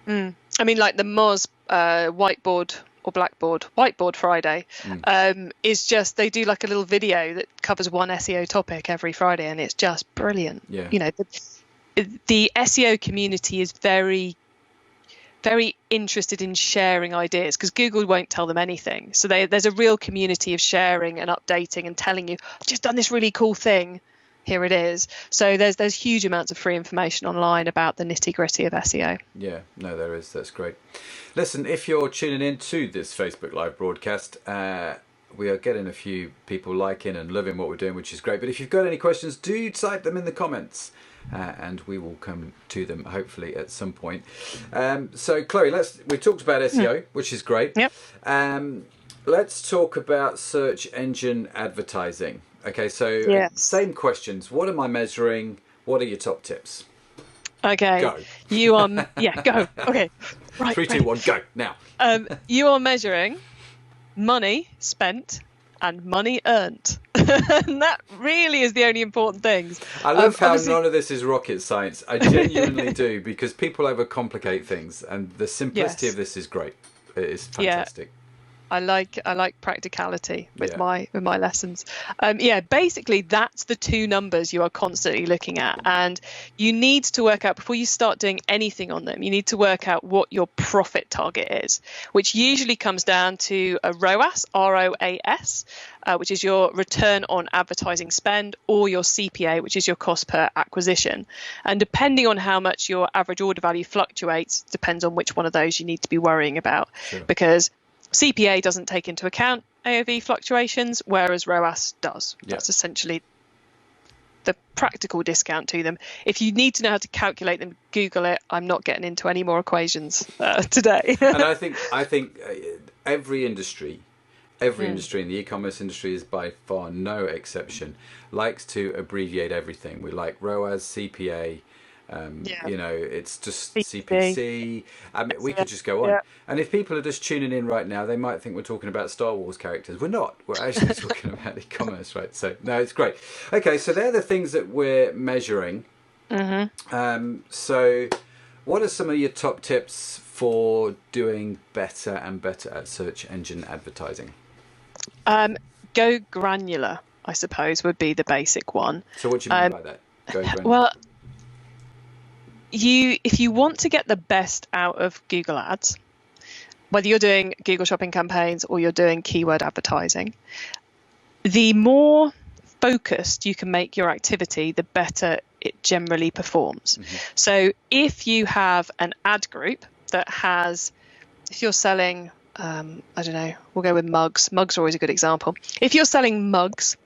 I mean, like the Moz whiteboard or blackboard, Whiteboard Friday, is just, they do like a little video that covers one SEO topic every Friday, and it's just brilliant. Yeah. You know, the SEO community is very interested in sharing ideas, because Google won't tell them anything. So there's a real community of sharing and updating and telling you, I've just done this really cool thing, here it is. So there's huge amounts of free information online about the nitty-gritty of SEO. Yeah, no, there is. That's great. Listen, if you're tuning in to this Facebook Live broadcast, we are getting a few people liking and loving what we're doing, which is great. But if you've got any questions, do type them in the comments. And we will come to them hopefully at some point. So Chloë, we've talked about SEO, which is great. Yep. Let's talk about search engine advertising. Okay, so same questions. What am I measuring? What are your top tips? Okay. Go. You are go. Okay. Right. 3, 2, 1, go now. You are measuring money spent and money earned. And that really is the only important things. I love how none of this is rocket science. I genuinely do, because people overcomplicate things, and the simplicity of this is great. It is fantastic. I like practicality with my lessons. Basically that's the two numbers you are constantly looking at, and you need to work out, before you start doing anything on them, you need to work out what your profit target is, which usually comes down to a ROAS, ROAS, which is your return on advertising spend, or your CPA, which is your cost per acquisition. And depending on how much your average order value fluctuates, depends on which one of those you need to be worrying about. Sure. Because CPA doesn't take into account AOV fluctuations, whereas ROAS does. Yeah. That's essentially the practical discount to them. If you need to know how to calculate them, Google it. I'm not getting into any more equations today. And I think every industry in the e-commerce industry is by far no exception, likes to abbreviate everything. We like ROAS, CPA. You know, it's just CPC. I mean, we could just go on. And if people are just tuning in right now, they might think we're talking about Star Wars characters. We're not. We're actually talking about e-commerce, right? So, no, it's great. Okay, so they're the things that we're measuring. So what are some of your top tips for doing better and better at search engine advertising? Go granular, I suppose, would be the basic one. So what do you mean by that? Go granular. Well, if you want to get the best out of Google Ads, whether you're doing Google shopping campaigns or you're doing keyword advertising, the more focused you can make your activity, the better it generally performs. So if you have an ad group that has, if you're selling, I don't know, we'll go with mugs. Mugs are always a good example. If you're selling mugs,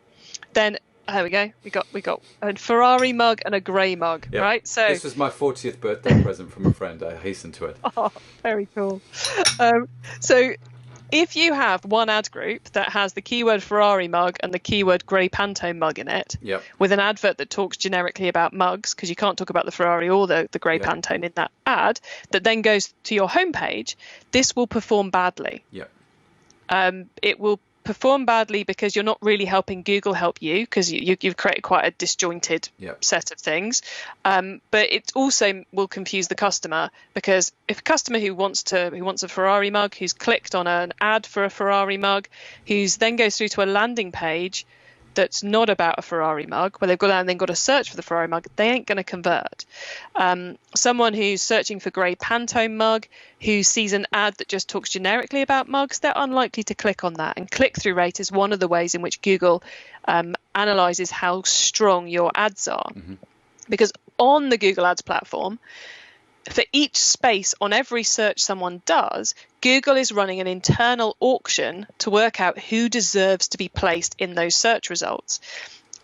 then there we go. We got a Ferrari mug and a grey mug, right? So this was my 40th birthday present from a friend. I hastened to it. Oh, very cool. So if you have one ad group that has the keyword Ferrari mug and the keyword grey Pantone mug in it, Yep. with an advert that talks generically about mugs, because you can't talk about the Ferrari or the grey Yep. Pantone in that ad, that then goes to your homepage, this will perform badly. Yep. It will perform badly because you're not really helping Google help you, because you've created quite a disjointed Yep. set of things. But it also will confuse the customer, because if a customer who wants a Ferrari mug, who's clicked on an ad for a Ferrari mug, who's then goes through to a landing page that's not about a Ferrari mug, where they've got to search for the Ferrari mug, they ain't going to convert. Someone who's searching for grey Pantone mug, who sees an ad that just talks generically about mugs, they're unlikely to click on that. And click-through rate is one of the ways in which Google analyzes how strong your ads are. Mm-hmm. Because on the Google Ads platform, for each space on every search someone does, Google is running an internal auction to work out who deserves to be placed in those search results.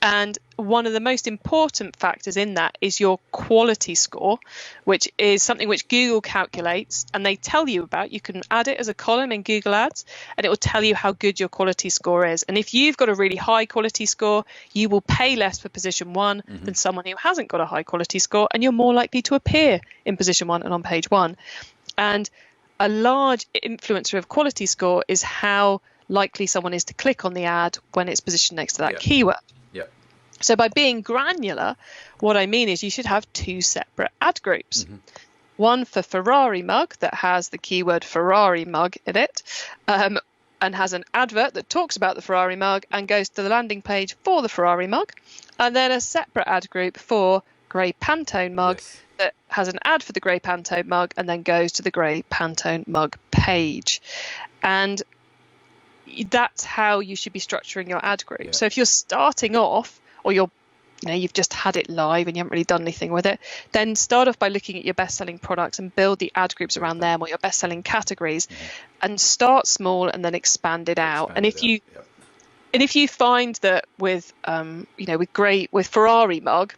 And one of the most important factors in that is your quality score, which is something which Google calculates and they tell you about. You can add it as a column in Google Ads and it will tell you how good your quality score is. And if you've got a really high quality score, you will pay less for position one than someone who hasn't got a high quality score, and you're more likely to appear in position one and on page one. And a large influencer of quality score is how likely someone is to click on the ad when it's positioned next to that keyword. So by being granular, what I mean is you should have two separate ad groups. Mm-hmm. One for Ferrari mug that has the keyword Ferrari mug in it, and has an advert that talks about the Ferrari mug and goes to the landing page for the Ferrari mug. And then a separate ad group for grey Pantone mug that has an ad for the grey Pantone mug and then goes to the grey Pantone mug page. And that's how you should be structuring your ad group. Yeah. So if you're starting off, or you've just had it live and you haven't really done anything with it, then start off by looking at your best-selling products and build the ad groups around them, or your best-selling categories, and start small and then expand it out. And if you find that with Ferrari mug,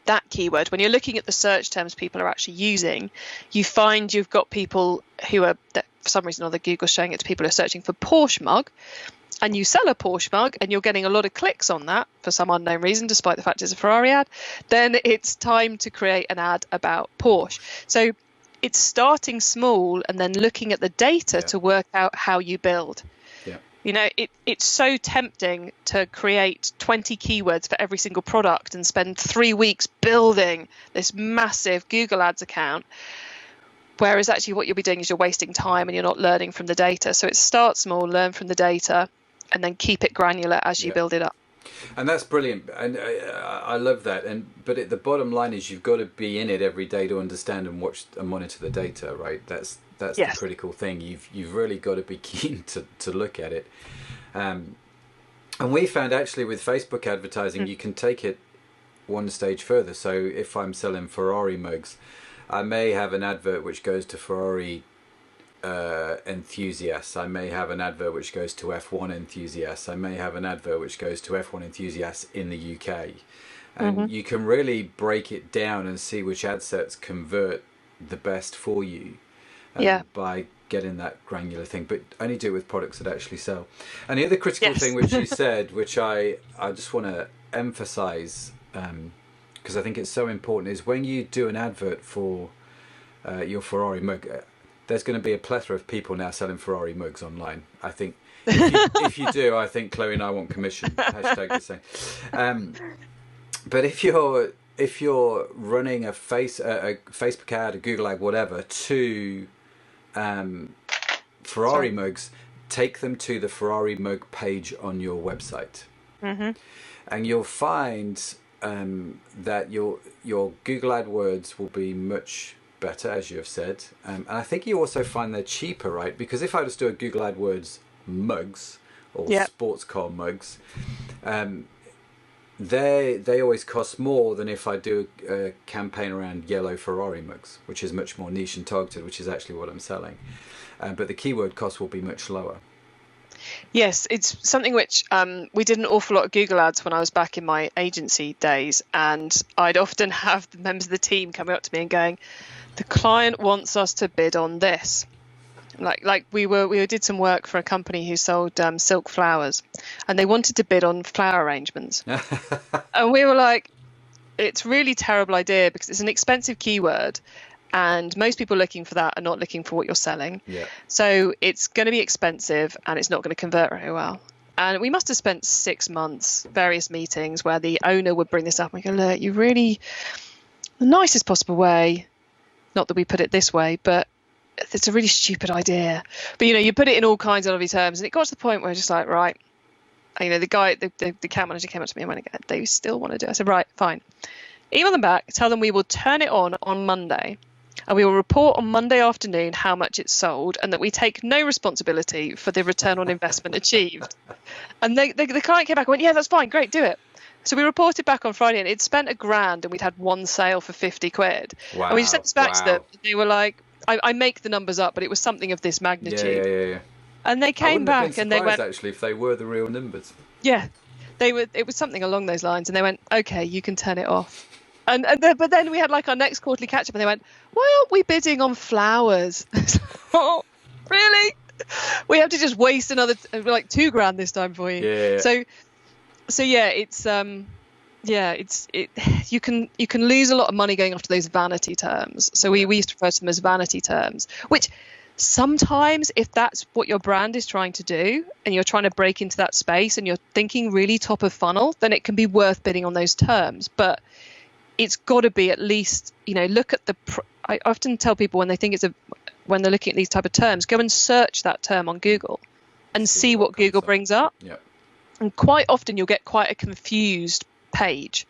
that keyword, when you're looking at the search terms people are actually using, you find you've got people who are, that for some reason or other, Google's showing it to people who are searching for Porsche mug, and you sell a Porsche mug and you're getting a lot of clicks on that for some unknown reason, despite the fact it's a Ferrari ad, then it's time to create an ad about Porsche. So it's starting small and then looking at the data to work out how you build. Yeah. It's so tempting to create 20 keywords for every single product and spend 3 weeks building this massive Google Ads account. Whereas actually what you'll be doing is you're wasting time and you're not learning from the data. So it's start small, learn from the data, and then keep it granular as you build it up. And that's brilliant, and I love that. But the bottom line is you've got to be in it every day to understand and watch and monitor the data, right? That's the critical thing. You've really got to be keen to look at it. And we found actually with Facebook advertising, you can take it one stage further. So if I'm selling Ferrari mugs, I may have an advert which goes to Ferrari enthusiasts. I may have an advert which goes to F1 enthusiasts. I may have an advert which goes to F1 enthusiasts in the UK. And you can really break it down and see which ad sets convert the best for you by getting that granular thing. But only do it with products that actually sell. And the other critical thing which you said, which I just want to emphasize, because I think it's so important, is when you do an advert for your Ferrari mug, there's going to be a plethora of people now selling Ferrari mugs online. I think if you do, I think Chloe and I want commission. Hashtag the same. But if you're running a Facebook ad, a Google ad, whatever, to Ferrari mugs, take them to the Ferrari mug page on your website, and you'll find that your Google AdWords will be much better, as you have said, and I think you also find they're cheaper, right? Because if I just do a Google AdWords mugs or sports car mugs, they always cost more than if I do a campaign around yellow Ferrari mugs, which is much more niche and targeted, which is actually what I'm selling. But the keyword cost will be much lower. Yes, it's something which we did an awful lot of Google ads when I was back in my agency days, and I'd often have the members of the team coming up to me and going, the client wants us to bid on this. Like we did some work for a company who sold silk flowers, and they wanted to bid on flower arrangements. And we were like, it's really terrible idea because it's an expensive keyword, and most people looking for that are not looking for what you're selling. Yeah. So it's going to be expensive and it's not going to convert very well. And we must have spent 6 months, various meetings where the owner would bring this up and go, look, you really, the nicest possible way, not that we put it this way, but it's a really stupid idea. But, you put it in all kinds of lovely terms. And it got to the point where just like, right, the guy, the account manager came up to me and went, they still want to do it. I said, right, fine. Email them back, tell them we will turn it on Monday. And we will report on Monday afternoon how much it's sold and that we take no responsibility for the return on investment achieved. And the client came back and went, yeah, that's fine, great, do it. So we reported back on Friday and it spent $1,000 and we'd had one sale for 50 quid. Wow. And we sent this back to them. And they were like, I make the numbers up, but it was something of this magnitude. Yeah. And they came back and they went, actually, if they were the real numbers. Yeah, it was something along those lines. And they went, okay, you can turn it off. But then we had like our next quarterly catch up and they went, why aren't we bidding on flowers? Oh, really? We have to just waste another like $2,000 this time for you. Yeah. So yeah, it's you can lose a lot of money going after those vanity terms. So we used to refer to them as vanity terms, which sometimes if that's what your brand is trying to do and you're trying to break into that space and you're thinking really top of funnel, then it can be worth bidding on those terms. But it's got to be at least, look at I often tell people when they think when they're looking at these type of terms, go and search that term on Google and see what Google brings up. Yeah. And quite often you'll get quite a confused page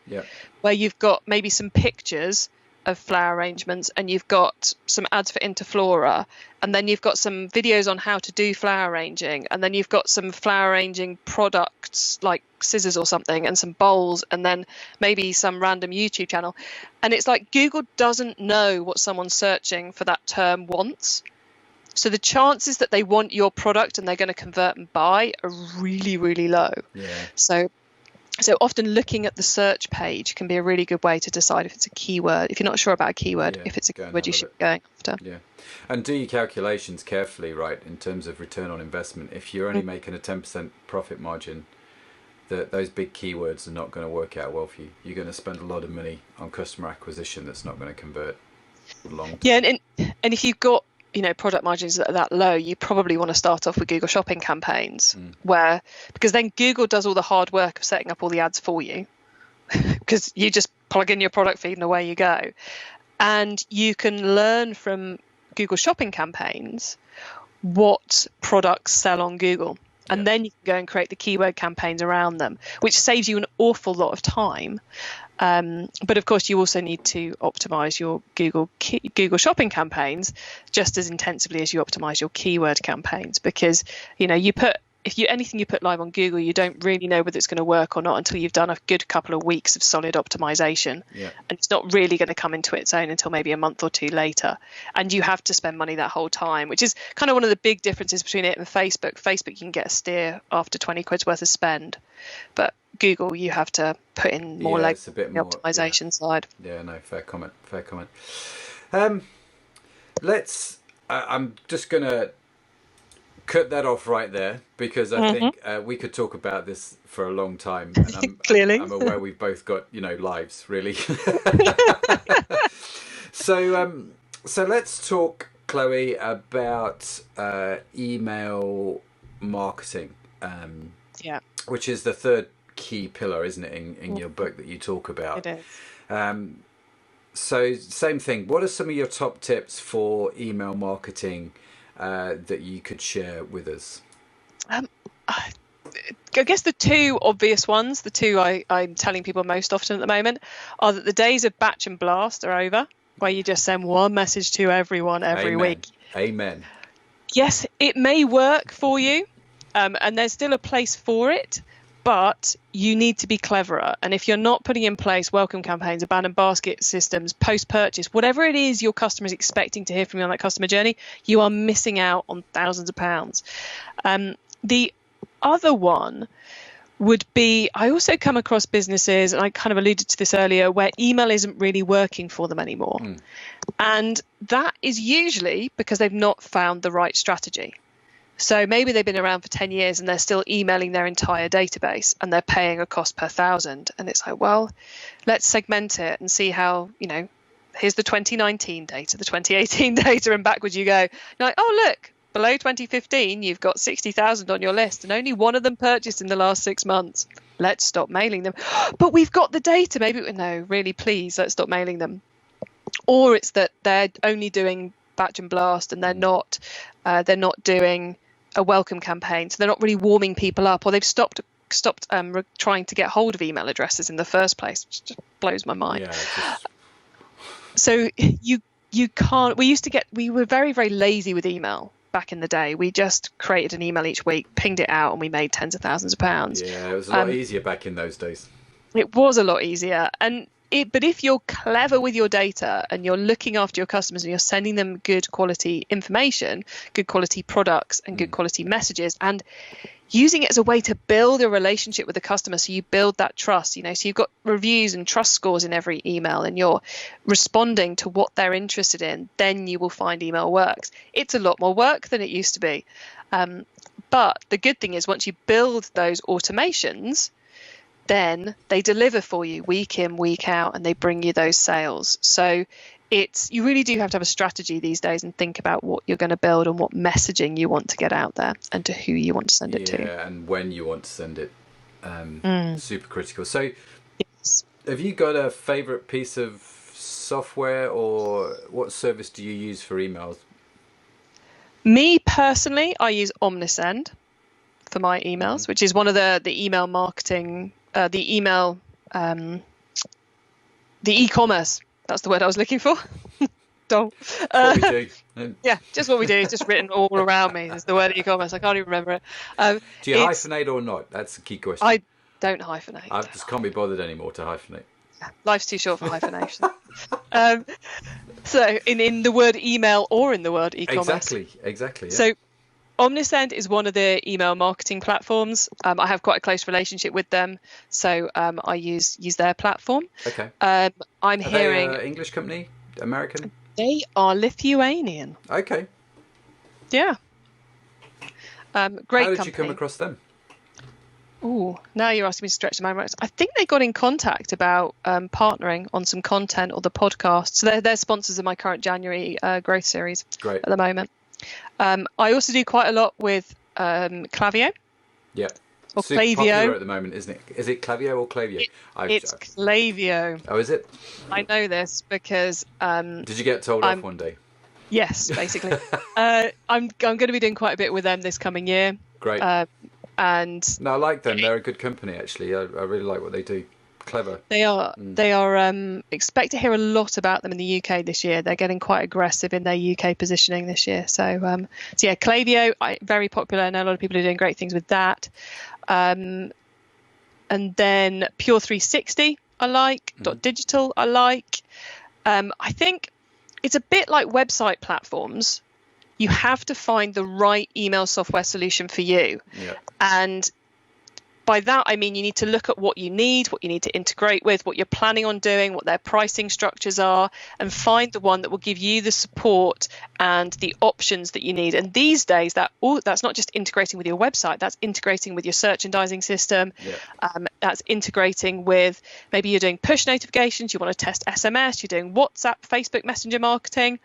where you've got maybe some pictures of flower arrangements and you've got some ads for Interflora and then you've got some videos on how to do flower arranging and then you've got some flower arranging products like scissors or something and some bowls and then maybe some random YouTube channel. And it's like Google doesn't know what someone searching for that term wants. So the chances that they want your product and they're going to convert and buy are really, really low. Yeah. So often looking at the search page can be a really good way to decide if it's a keyword. If you're not sure about a keyword, if it's a keyword you should be going after. Yeah. And do your calculations carefully, right, in terms of return on investment. If you're only making a 10% profit margin, those big keywords are not going to work out well for you. You're going to spend a lot of money on customer acquisition that's not going to convert long term. Yeah, and if you've got product margins that are that low, you probably want to start off with Google Shopping campaigns because then Google does all the hard work of setting up all the ads for you because you just plug in your product feed and away you go. And you can learn from Google Shopping campaigns what products sell on Google. And then you can go and create the keyword campaigns around them, which saves you an awful lot of time. But of course, you also need to optimize your Google Shopping campaigns just as intensively as you optimize your keyword campaigns, because anything you put live on Google, you don't really know whether it's going to work or not until you've done a good couple of weeks of solid optimization. Yeah. And it's not really going to come into its own until maybe a month or two later. And you have to spend money that whole time, which is kind of one of the big differences between it and Facebook. Facebook, you can get a steer after 20 quid's worth of spend. But Google, you have to put in more like the optimization side. Yeah, no, fair comment. I'm just going to cut that off right there because I think we could talk about this for a long time. And Clearly. I'm aware we've both got, lives, really. So let's talk, Chloe, about email marketing, which is the third key pillar, isn't it, in your book that you talk about? It is. So same thing. What are some of your top tips for email marketing that you could share with us? I guess the two obvious ones, the two I'm telling people most often at the moment, are that the days of batch and blast are over, where you just send one message to everyone every week. Amen. Yes, it may work for you, and there's still a place for it, but you need to be cleverer. And if you're not putting in place welcome campaigns, abandoned basket systems, post-purchase, whatever it is your customer is expecting to hear from you on that customer journey, you are missing out on thousands of pounds. The other one, would be, I also come across businesses, and I kind of alluded to this earlier, where email isn't really working for them anymore. And that is usually because they've not found the right strategy. So maybe they've been around for 10 years and they're still emailing their entire database and they're paying a cost per thousand. And it's like, well, let's segment it and see how, here's the 2019 data, the 2018 data, and backwards you go. You're like, oh, look, below 2015, you've got 60,000 on your list and only one of them purchased in the last 6 months. Let's stop mailing them. But we've got the data. Maybe, no, really, please, let's stop mailing them. Or it's that they're only doing batch and blast and they're not doing a welcome campaign. So they're not really warming people up, or they've stopped trying to get hold of email addresses in the first place, which just blows my mind. Yeah, So you can't, we were very, very lazy with email back in the day. We just created an email each week, pinged it out, and we made tens of thousands of pounds. Yeah, it was a lot easier back in those days. It was a lot easier. But if you're clever with your data and you're looking after your customers and you're sending them good quality information, good quality products and good quality messages, and using it as a way to build a relationship with the customer, so you build that trust, so you've got reviews and trust scores in every email and you're responding to what they're interested in, then you will find email works. It's a lot more work than it used to be. But the good thing is, once you build those automations, then they deliver for you week in, week out, and they bring you those sales. So you really do have to have a strategy these days and think about what you're going to build and what messaging you want to get out there and to who you want to send it to. Yeah, and when you want to send it. Super critical. So have you got a favorite piece of software, or what service do you use for emails? Me personally, I use Omnisend for my emails, which is one of the email marketing, the e-commerce. That's the word I was looking for. What we do. Yeah, just what we do. It's just written all around me. It's the word e-commerce. I can't even remember it. Do you hyphenate or not? That's the key question. I don't hyphenate. I just can't be bothered anymore to hyphenate. Life's too short for hyphenation. So in the word email or in the word e-commerce. Exactly. Yeah. So Omnisend is one of the email marketing platforms. I have quite a close relationship with them, so I use their platform. Okay. I'm hearing they English company, American. They are Lithuanian. Okay. Yeah. Great company. How did you come across them? Oh, now you're asking me to stretch my memory. I think they got in contact about partnering on some content or the podcast. So they're sponsors of my current January growth series. Great. At the moment. I also do quite a lot with Klaviyo. Yeah. Or super Klaviyo. Popular at the moment, isn't it? Is it Klaviyo or Klaviyo? It's Klaviyo. Oh, is it? I know this because... did you get told off one day? Yes, basically. I'm going to be doing quite a bit with them this coming year. Great. And no, I like them. They're a good company, actually. I really like what they do. Clever. They are. They are. Expect to hear a lot about them in the UK this year. They're getting quite aggressive in their UK positioning this year. So yeah, Klaviyo, very popular. I know a lot of people are doing great things with that. And then Pure 360, I like. .digital, I like. I think it's a bit like website platforms. You have to find the right email software solution for you. Yeah. And by that, I mean you need to look at what you need to integrate with, what you're planning on doing, what their pricing structures are, and find the one that will give you the support and the options that you need. And these days, that's not just integrating with your website, that's integrating with your merchandising system. Yeah. That's integrating with, maybe you're doing push notifications, you want to test SMS, you're doing WhatsApp, Facebook Messenger marketing.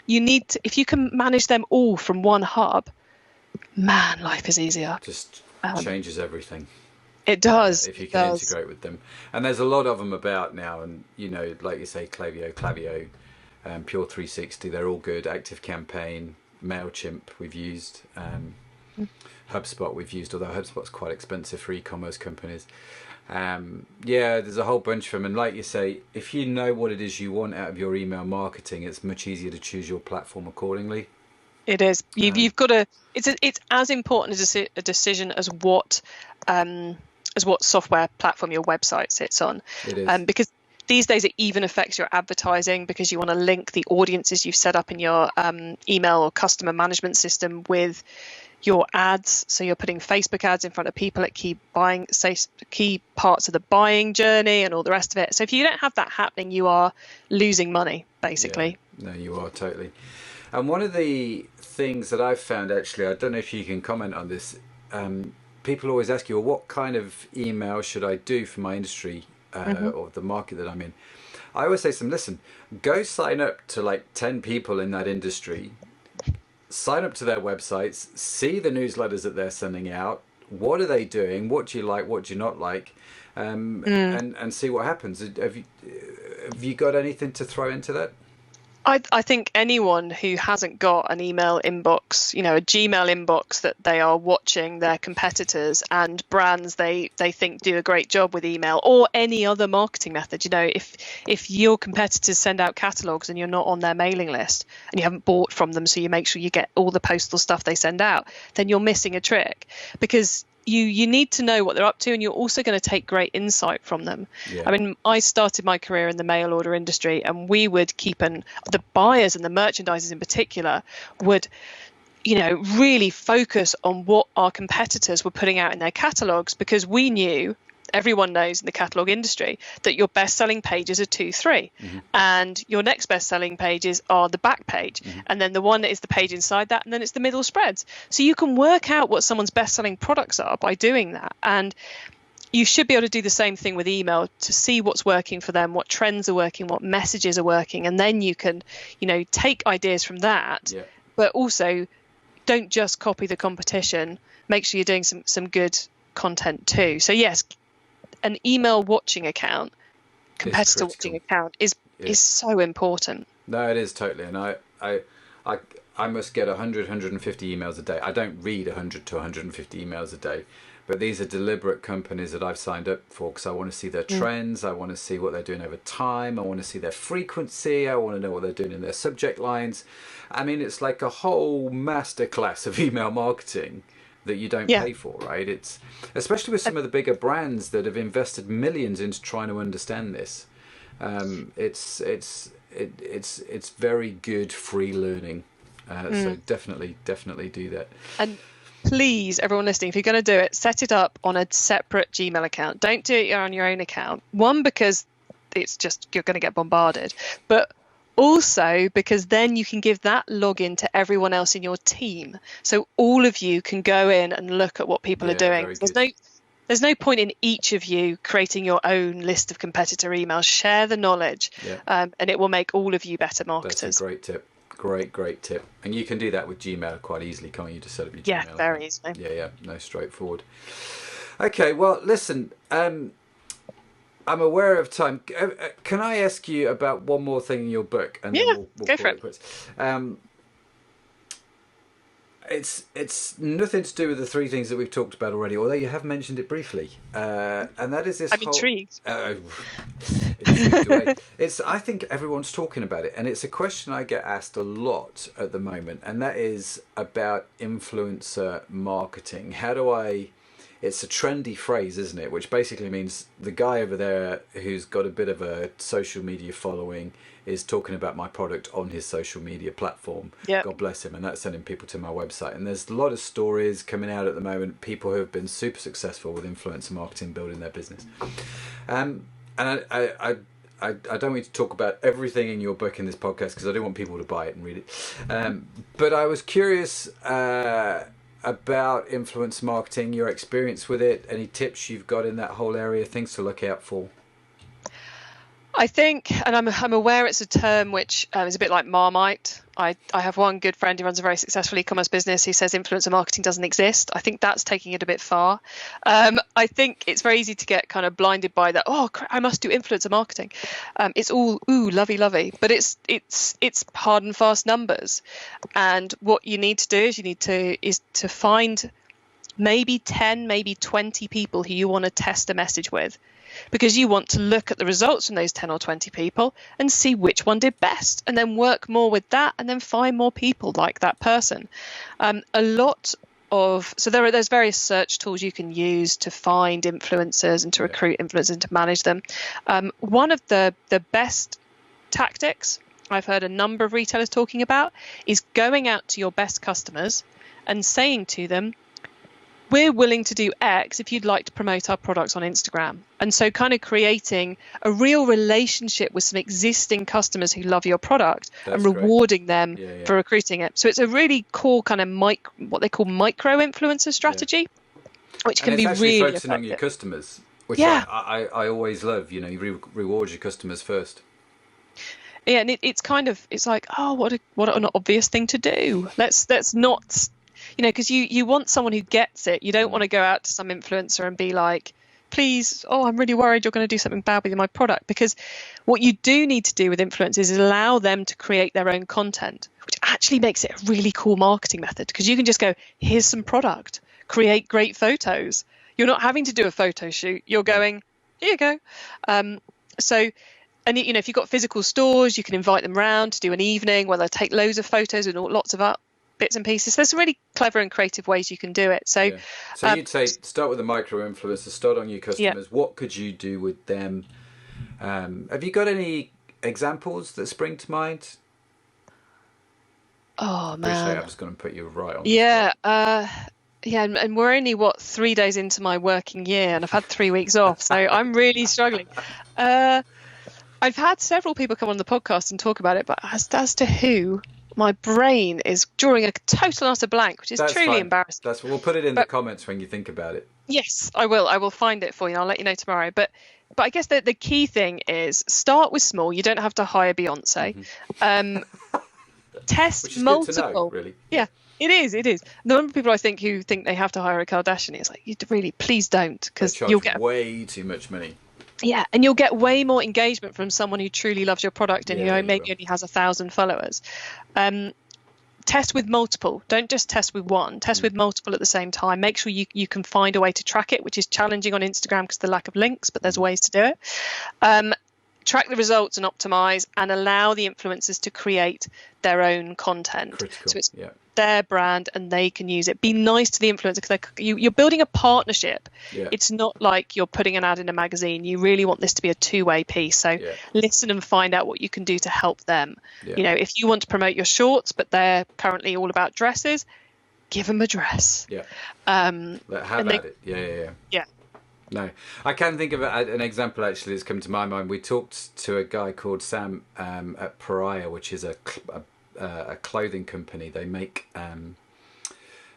You need to, if you can manage them all from one hub, man, life is easier. Just changes everything. It does. If you can integrate with them. And there's a lot of them about now. And, like you say, Klaviyo, Pure 360, they're all good. Active Campaign, MailChimp we've used. HubSpot we've used, although HubSpot's quite expensive for e-commerce companies. Yeah, there's a whole bunch of them. And like you say, if you know what it is you want out of your email marketing, it's much easier to choose your platform accordingly. It is. You've got to. It's as important a decision as what software platform your website sits on. It is. Because these days it even affects your advertising, because you want to link the audiences you've set up in your email or customer management system with your ads. So you're putting Facebook ads in front of people at key parts of the buying journey and all the rest of it. So if you don't have that happening, you are losing money, basically. Yeah. No, you are totally. And one of the things that I've found, actually, I don't know if you can comment on this, people always ask you, well, what kind of email should I do for my industry or the market that I'm in? I always say to them, listen, go sign up to like 10 people in that industry, sign up to their websites, see the newsletters that they're sending out, what are they doing, what do you like, what do you not like, and see what happens. Have you got anything to throw into that? I think anyone who hasn't got an email inbox, a Gmail inbox that they are watching their competitors and brands they think do a great job with email, or any other marketing method, if your competitors send out catalogs and you're not on their mailing list and you haven't bought from them, so you make sure you get all the postal stuff they send out, then you're missing a trick, because you need to know what they're up to, and you're also going to take great insight from them. Yeah. I mean, I started my career in the mail order industry, and we would the buyers and the merchandisers in particular would, really focus on what our competitors were putting out in their catalogs, because we knew, everyone knows in the catalogue industry, that your best-selling pages are 2-3, and your next best-selling pages are the back page, and then the one is the page inside that, and then it's the middle spreads. So you can work out what someone's best-selling products are by doing that, and you should be able to do the same thing with email to see what's working for them, what trends are working, what messages are working, and then you can, take ideas from that, but also don't just copy the competition. Make sure you're doing some good content too. So yes, an email watching account, competitor watching account is so important. No, it is totally. And I must get 100, 150 emails a day. I don't read 100 to 150 emails a day, but these are deliberate companies that I've signed up for because I want to see their trends. I want to see what they're doing over time. I want to see their frequency. I want to know what they're doing in their subject lines. I mean, it's like a whole masterclass of email marketing that you don't pay for, right? It's especially with some of the bigger brands that have invested millions into trying to understand this. It's very good free learning. So definitely do that. And please, everyone listening, if you're going to do it, set it up on a separate Gmail account. Don't do it on your own account. One, because it's just you're going to get bombarded, but also because then you can give that login to everyone else in your team, so all of you can go in and look at what people are doing. There's no point in each of you creating your own list of competitor emails. Share the knowledge, and it will make all of you better marketers. That's a great tip. Great tip. And you can do that with Gmail quite easily, can't you? Just set up your Gmail. Yeah, very easily. Yeah, no, straightforward. Okay, well, listen, I'm aware of time. Can I ask you about one more thing in your book? And then we'll go for it. It's nothing to do with the three things that we've talked about already, although you have mentioned it briefly. And that is this I'm intrigued. I think everyone's talking about it, and it's a question I get asked a lot at the moment, and that is about influencer marketing. It's a trendy phrase, isn't it? Which basically means the guy over there who's got a bit of a social media following is talking about my product on his social media platform. Yep. God bless him. And that's sending people to my website. And there's a lot of stories coming out at the moment, people who have been super successful with influencer marketing, building their business. And I don't want you to talk about everything in your book in this podcast because I don't want people to buy it and read it. But I was curious about influencer marketing, your experience with it, any tips you've got in that whole area, things to look out for. I think, and I'm aware it's a term which is a bit like Marmite. I have one good friend who runs a very successful e-commerce business who says influencer marketing doesn't exist. I think that's taking it a bit far. I think it's very easy to get kind of blinded by that. Oh, I must do influencer marketing. It's all lovey, but it's hard and fast numbers. And what you need to do is to find maybe 10, maybe 20 people who you want to test a message with, because you want to look at the results from those 10 or 20 people and see which one did best, and then work more with that, and then find more people like that person. There's various search tools you can use to find influencers and to recruit influencers and to manage them. One of the best tactics I've heard a number of retailers talking about is going out to your best customers and saying to them, we're willing to do X if you'd like to promote our products on Instagram. And so kind of creating a real relationship with some existing customers who love your product and rewarding them for recruiting it. So it's a really cool kind of what they call micro influencer strategy, which can be really focusing on your customers, which I always love. You know, you reward your customers first. Yeah, and it's like, oh, what an obvious thing to do. Let's not, you know, because you want someone who gets it. You don't want to go out to some influencer and be like, please, I'm really worried you're going to do something bad with my product. Because what you do need to do with influencers is allow them to create their own content, which actually makes it a really cool marketing method, because you can just go, here's some product, create great photos. You're not having to do a photo shoot. You're going, here you go. And, you know, if you've got physical stores, you can invite them round to do an evening where they'll take loads of photos and lots of bits and pieces. So there's some really clever and creative ways you can do it. So you'd say start with the micro influencers, start on your customers. What could you do with them? Have you got any examples that spring to mind? Oh, man. I'm just going to put you right on. And we're only 3 days into my working year, and I've had 3 weeks off, so I'm really struggling. I've had several people come on the podcast and talk about it, but as to who, my brain is drawing a total and utter blank, which is truly embarrassing. We'll put it in the comments when you think about it. Yes, I will. I will find it for you. I'll let you know tomorrow. But I guess the key thing is start with small. You don't have to hire Beyonce. Test which is multiple. Good to know, really. Yeah. It is. The number of people I think who think they have to hire a Kardashian, it's like, you really, please don't, because you'll get way too much money. Yeah, and you'll get way more engagement from someone who truly loves your product and who maybe only has 1,000 followers. Test with multiple. Don't just test with one. Test with multiple at the same time. Make sure you can find a way to track it, which is challenging on Instagram because of the lack of links, but there's ways to do it. Track the results and optimize, and allow the influencers to create their own content. Critical. So it's their brand and they can use it. Be nice to the influencer, because you're building a partnership. It's not like you're putting an ad in a magazine. You really want this to be a two-way piece. So listen and find out what you can do to help them. You know, if you want to promote your shorts but they're currently all about dresses, give them a dress. Have at it. Yeah. No, I can think of an example actually that's come to my mind. We talked to a guy called Sam at Pariah, which is a clothing company. They make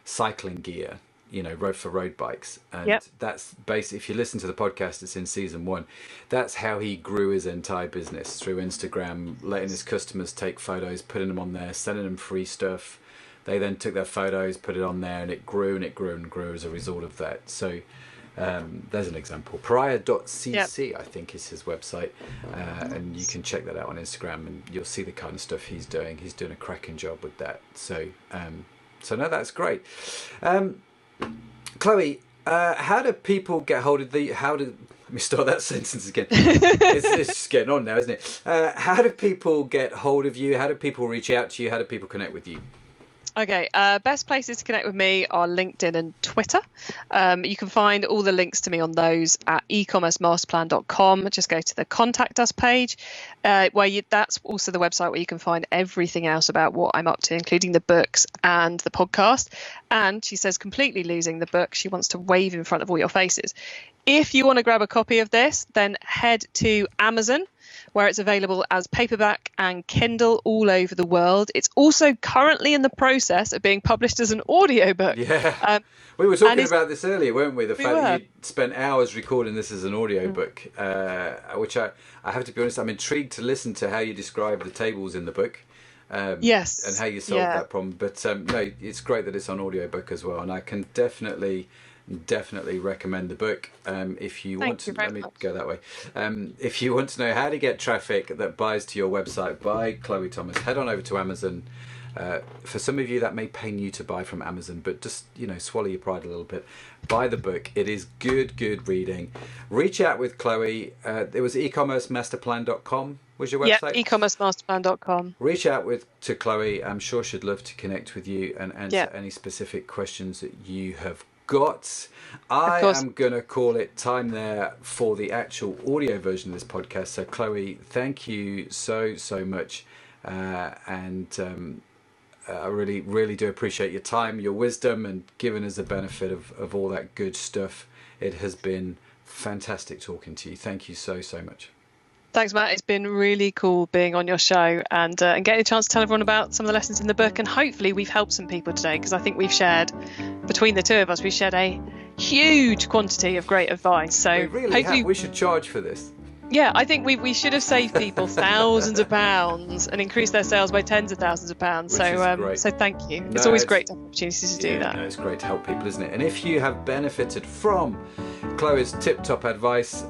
cycling gear, you know, for road bikes. And that's basically, if you listen to the podcast, it's in season 1. That's how he grew his entire business, through Instagram, letting his customers take photos, putting them on there, sending them free stuff. They then took their photos, put it on there, and it grew and it grew and grew as a result of that. So there's an example. Pariah.cc, I think, is his website, and you can check that out on Instagram, and you'll see the kind of stuff he's doing. He's doing a cracking job with that. So no, that's great. Chloë, how do people get hold of let me start that sentence again. It's just getting on now, isn't it? How do people get hold of you? How do people reach out to you? How do people connect with you? Okay, best places to connect with me are LinkedIn and Twitter. You can find all the links to me on those at ecommercemasterplan.com. Just go to the contact us page, that's also the website where you can find everything else about what I'm up to, including the books and the podcast. And she says, completely losing the book, she wants to wave in front of all your faces. If you want to grab a copy of this, then head to Amazon, where it's available as paperback and Kindle all over the world. It's also currently in the process of being published as an audiobook. Yeah. We were talking about this earlier, weren't we? The fact that you spent hours recording this as an audiobook, which I have to be honest, I'm intrigued to listen to how you describe the tables in the book. Yes. And how you solve that problem. But no, it's great that it's on audiobook as well. And I can definitely recommend the book. If you want to, let me go that way. If you want to know how to get traffic that buys to your website by Chloë Thomas, head on over to Amazon. For some of you, that may pain you to buy from Amazon, but just, swallow your pride a little bit. Buy the book. It is good reading. Reach out with Chloë. It was ecommercemasterplan.com was your website? Yeah, ecommercemasterplan.com. Reach out to Chloë. I'm sure she'd love to connect with you and answer any specific questions that you have got. I am going to call it time there for the actual audio version of this podcast. So Chloë, thank you so much. I really, really do appreciate your time, your wisdom, and giving us the benefit of all that good stuff. It has been fantastic talking to you. Thank you so much. Thanks, Matt. It's been really cool being on your show and getting a chance to tell everyone about some of the lessons in the book. And hopefully we've helped some people today, because I think we've shared, between the two of us, we've shared a huge quantity of great advice. So we really have. We should charge for this. Yeah, I think we should have saved people thousands of pounds and increased their sales by tens of thousands of pounds. So thank you. It's always great to have opportunities to do that. No, it's great to help people, isn't it? And if you have benefited from Chloe's tip-top advice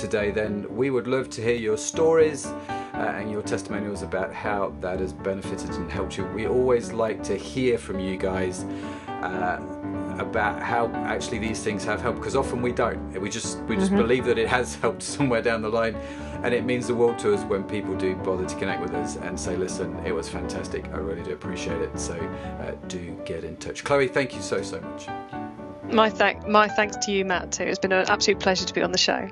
today, then we would love to hear your stories and your testimonials about how that has benefited and helped you. We always like to hear from you guys about how actually these things have helped, because often we don't. We just believe that it has helped somewhere down the line, and it means the world to us when people do bother to connect with us and say, listen, it was fantastic, I really do appreciate it. So do get in touch. Chloë, thank you so much. My thanks to you, Matt, too. It's been an absolute pleasure to be on the show.